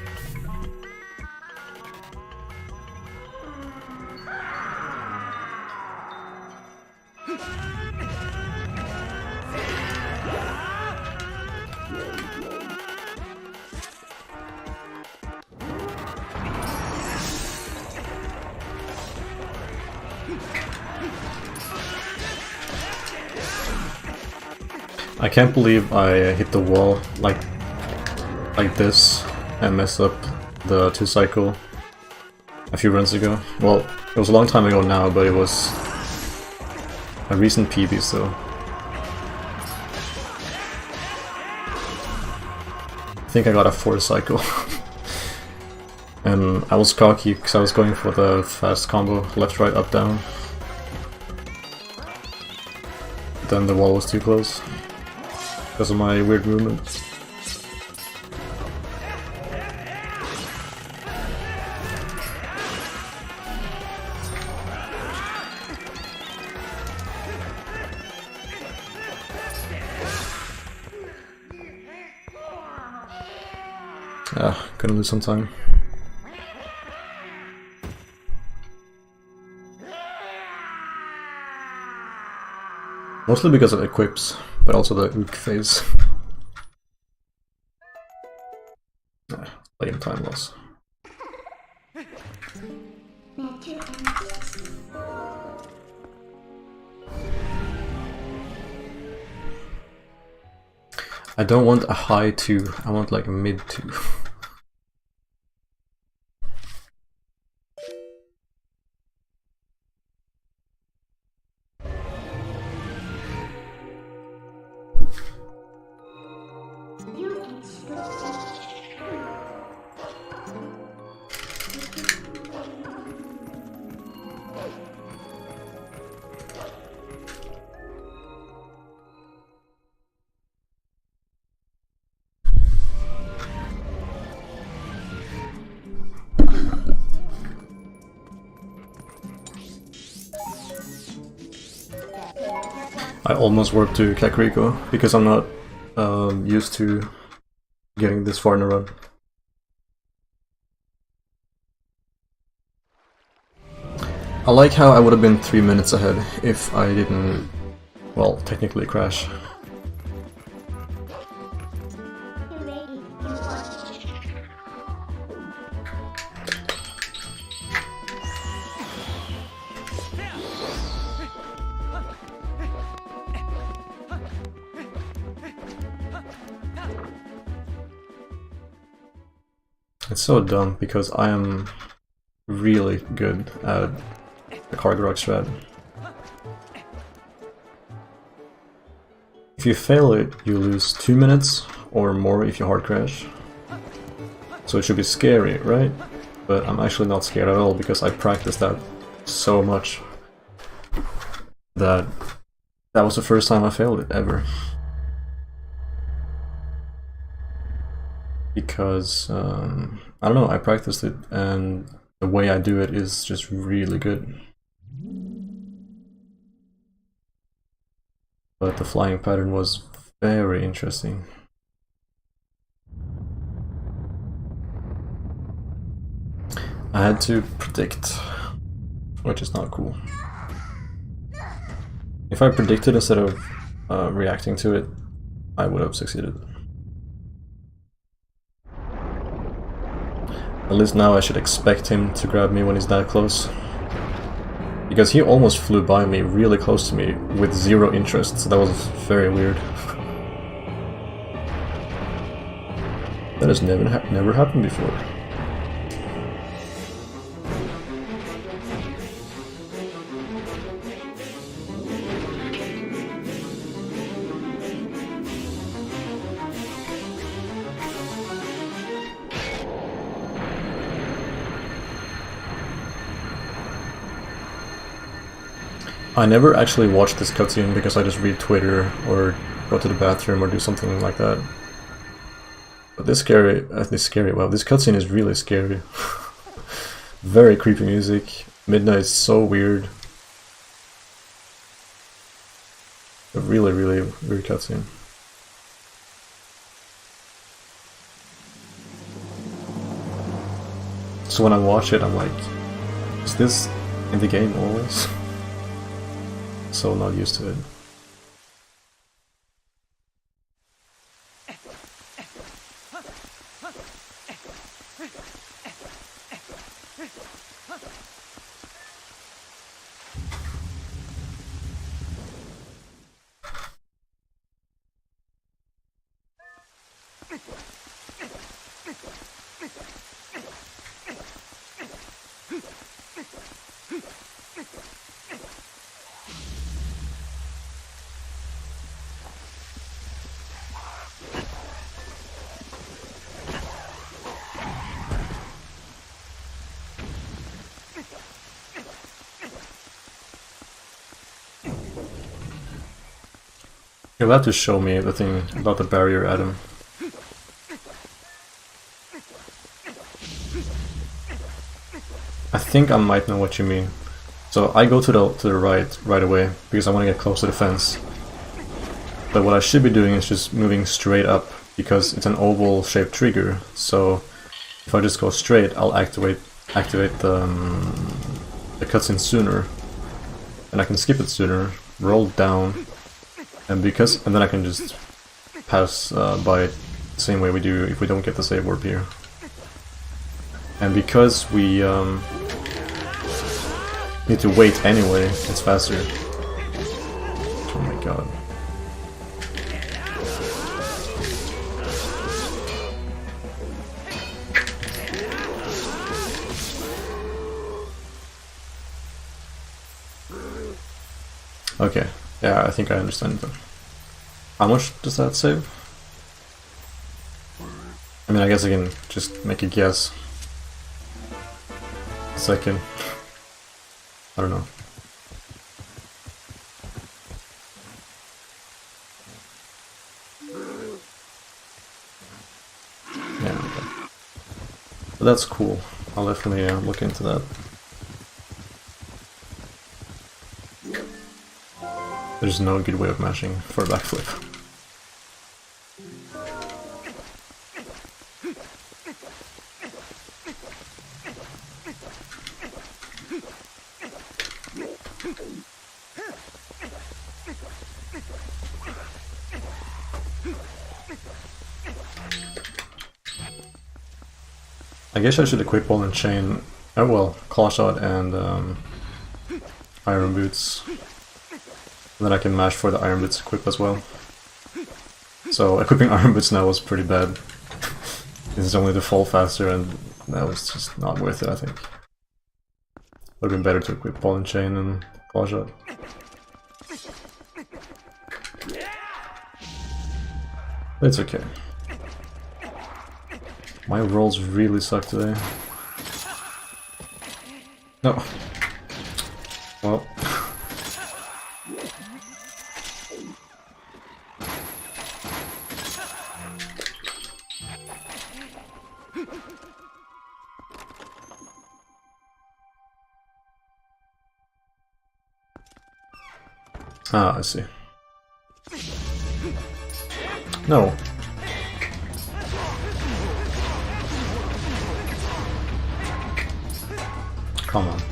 I can't believe I hit the wall like this and messed up the 2-cycle a few runs ago. Well, it was a long time ago now, but it was a recent PB, so I think I got a 4-cycle. And I was cocky because I was going for the fast combo, left, right, up, down. Then the wall was too close because of my weird movement. Ah, gonna lose some time. Mostly because of equips, but also the ook phase. Lame time loss. I don't want a high 2, I want like a mid 2. I almost warped to Kakariko because I'm not used to getting this far in a run. I like how I would have been 3 minutes ahead if I didn't, well, technically crash. It's so dumb because I am really good at the Cargo Rock strat. If you fail it, you lose 2 minutes or more if you hard crash. So it should be scary, right? But I'm actually not scared at all because I practiced that so much that that was the first time I failed it ever. Because, I don't know, I practiced it and the way I do it is just really good. But the flying pattern was very interesting. I had to predict, which is not cool. If I predicted instead of reacting to it, I would have succeeded. At least now I should expect him to grab me when he's that close. Because he almost flew by me really close to me with 0 interest, so that was very weird. That has never happened before. I never actually watch this cutscene because I just read Twitter or go to the bathroom or do something like that. But this cutscene is really scary. Very creepy music. Midnight is so weird. A really weird cutscene. So when I watch it, I'm like, is this in the game always? So not used to it. You'll have to show me the thing about the barrier, Adam. I think I might know what you mean. So I go to the right away because I want to get close to the fence. But what I should be doing is just moving straight up because it's an oval shaped trigger. So if I just go straight, I'll activate the cutscene sooner, and I can skip it sooner, roll down, and then I can just pass by it the same way we do if we don't get the save warp here. And because we need to wait anyway, it's faster. Oh my god. Okay, yeah, I think I understand that. How much does that save? I mean, I guess I can just make a guess. A second. I don't know. Yeah, okay. But that's cool. I'll definitely look into that. There's no good way of mashing for a backflip. I guess I should equip ball and chain. Oh well, claw shot and iron boots. And then I can mash for the iron boots equip as well. So equipping iron boots now was pretty bad. It's only to fall faster, and that was just not worth it, I think. Would have been better to equip ball and chain and claw shot. But it's okay. My rolls really suck today. No. Well. Ah, I see. No. Come on.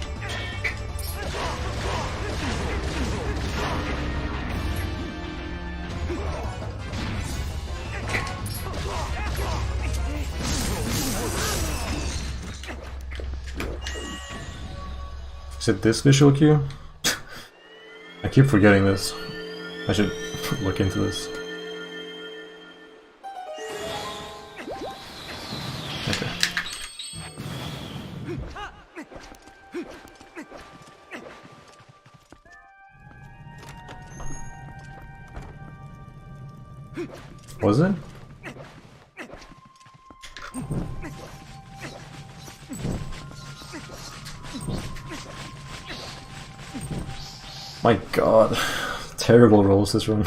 Is it this visual cue? I keep forgetting this. I should look into this. Okay. Was it? My god, terrible rolls this run.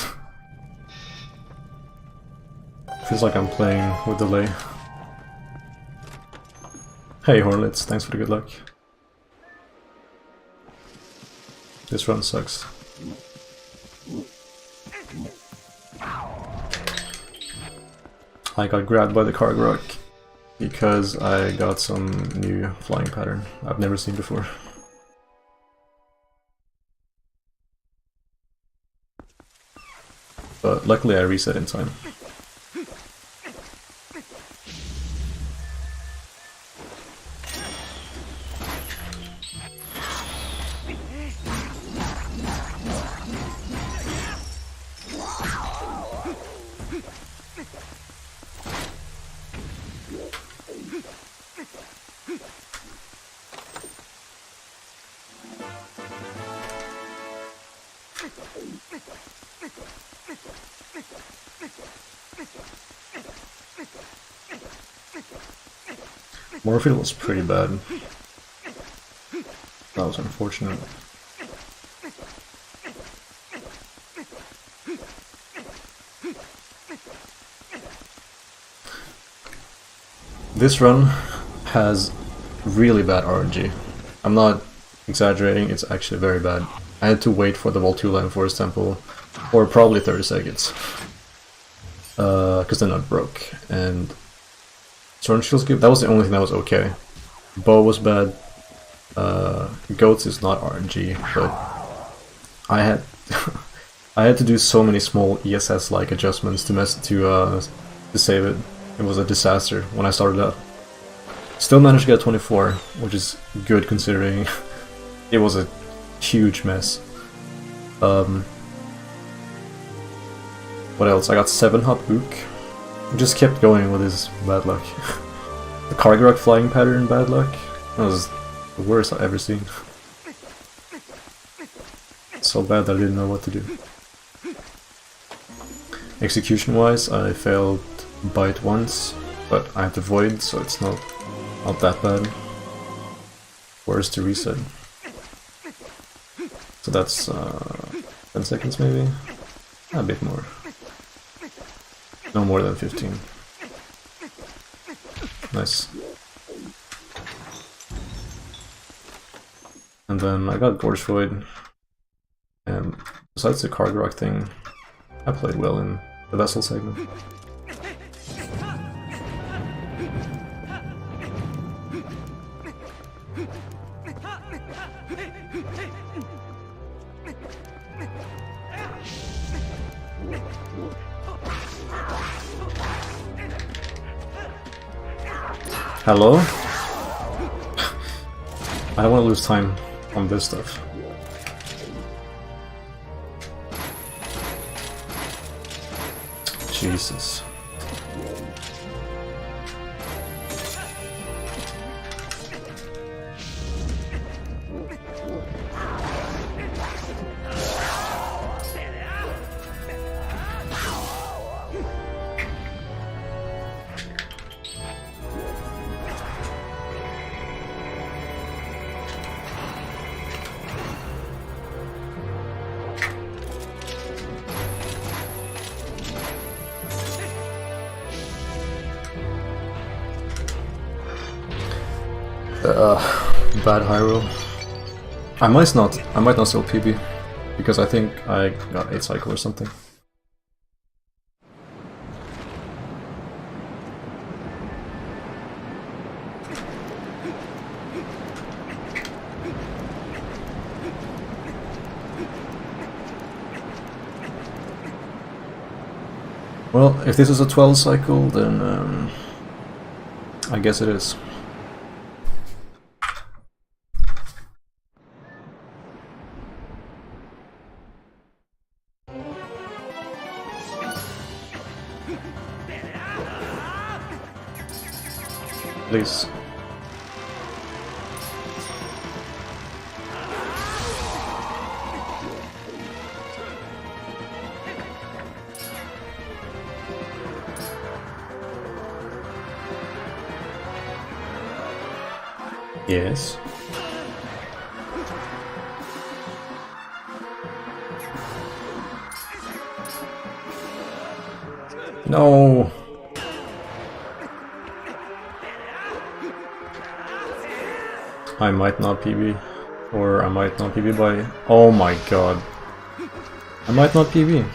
Feels like I'm playing with delay. Hey Hornets, thanks for the good luck. This run sucks. I got grabbed by the Carg Rock because I got some new flying pattern I've never seen before. But luckily I reset in time. Morphield was pretty bad. That was unfortunate. This run has really bad RNG. I'm not exaggerating, it's actually very bad. I had to wait for the Voltula and Forest Temple for probably 30 seconds. Because then I broke. And Sword and Shield skip, that was the only thing that was okay. Bow was bad. Goats is not RNG, but I had I had to do so many small ESS-like adjustments to save it. It was a disaster when I started out. Still managed to get 24, which is good considering it was a huge mess. What else? I got 7 hop ook. Just kept going with his bad luck. The Kargarak flying pattern bad luck. That was the worst I've ever seen. So bad that I didn't know what to do. Execution-wise, I failed Bite once, but I had to Void, so it's not that bad. Where's to reset? So that's 10 seconds maybe? A bit more. No more than 15. Nice. And then I got Gorge Void. And besides the Kargarak thing, I played well in the Vessel segment. Hello? I don't want to lose time on this stuff. Jesus. Bad high roll. I might not still PB, because I think I got 8 cycle or something. Well, if this is a 12 cycle, then I guess it is. Please. Yes. No. I might not PB, or I might not PB by... Oh my god. I might not PB.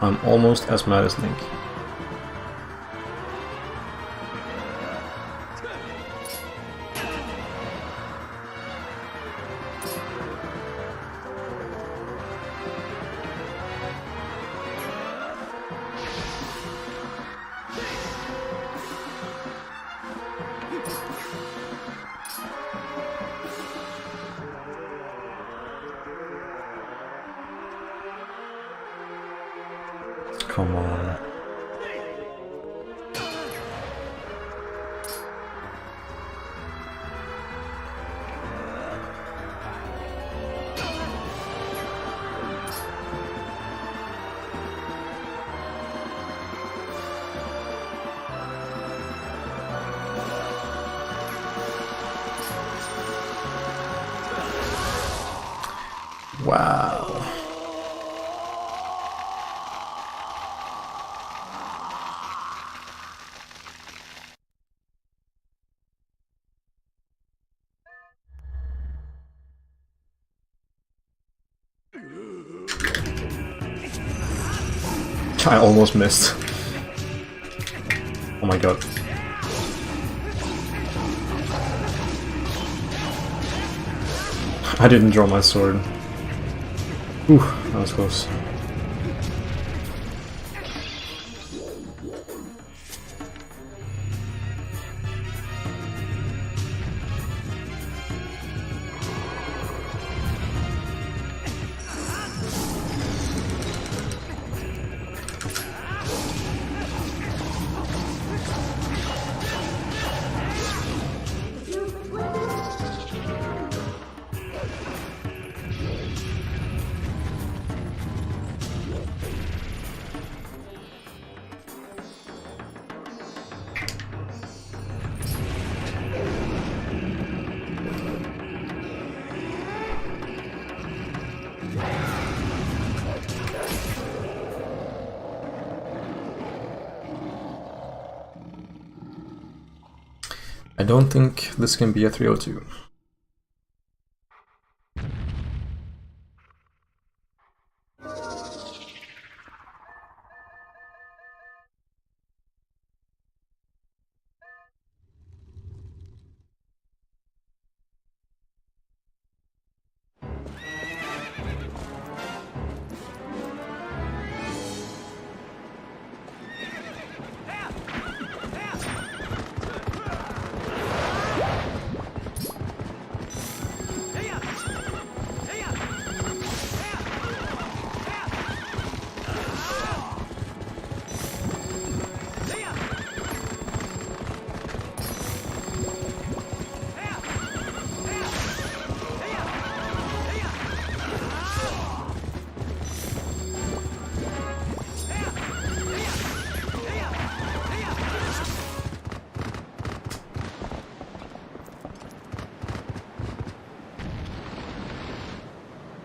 I'm almost as mad as Link. Come on. Wow. I almost missed. Oh my god. I didn't draw my sword. Ooh, that was close. I don't think this can be a 302.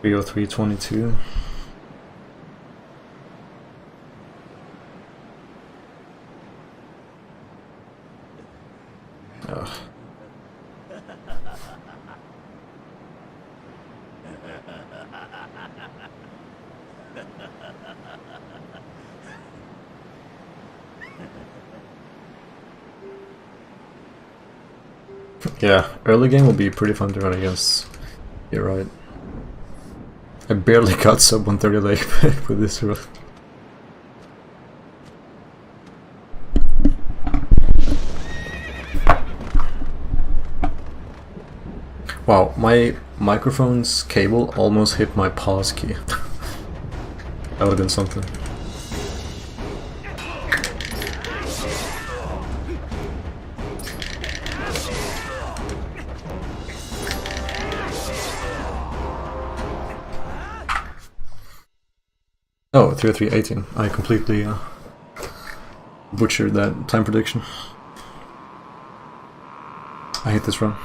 Rio 322. Ugh. Yeah, early game will be pretty fun to run against. You're right. I barely got sub 130 leg with this run. Wow, my microphone's cable almost hit my pause key. That would have been something. Oh, 303.18. I completely butchered that time prediction. I hate this run.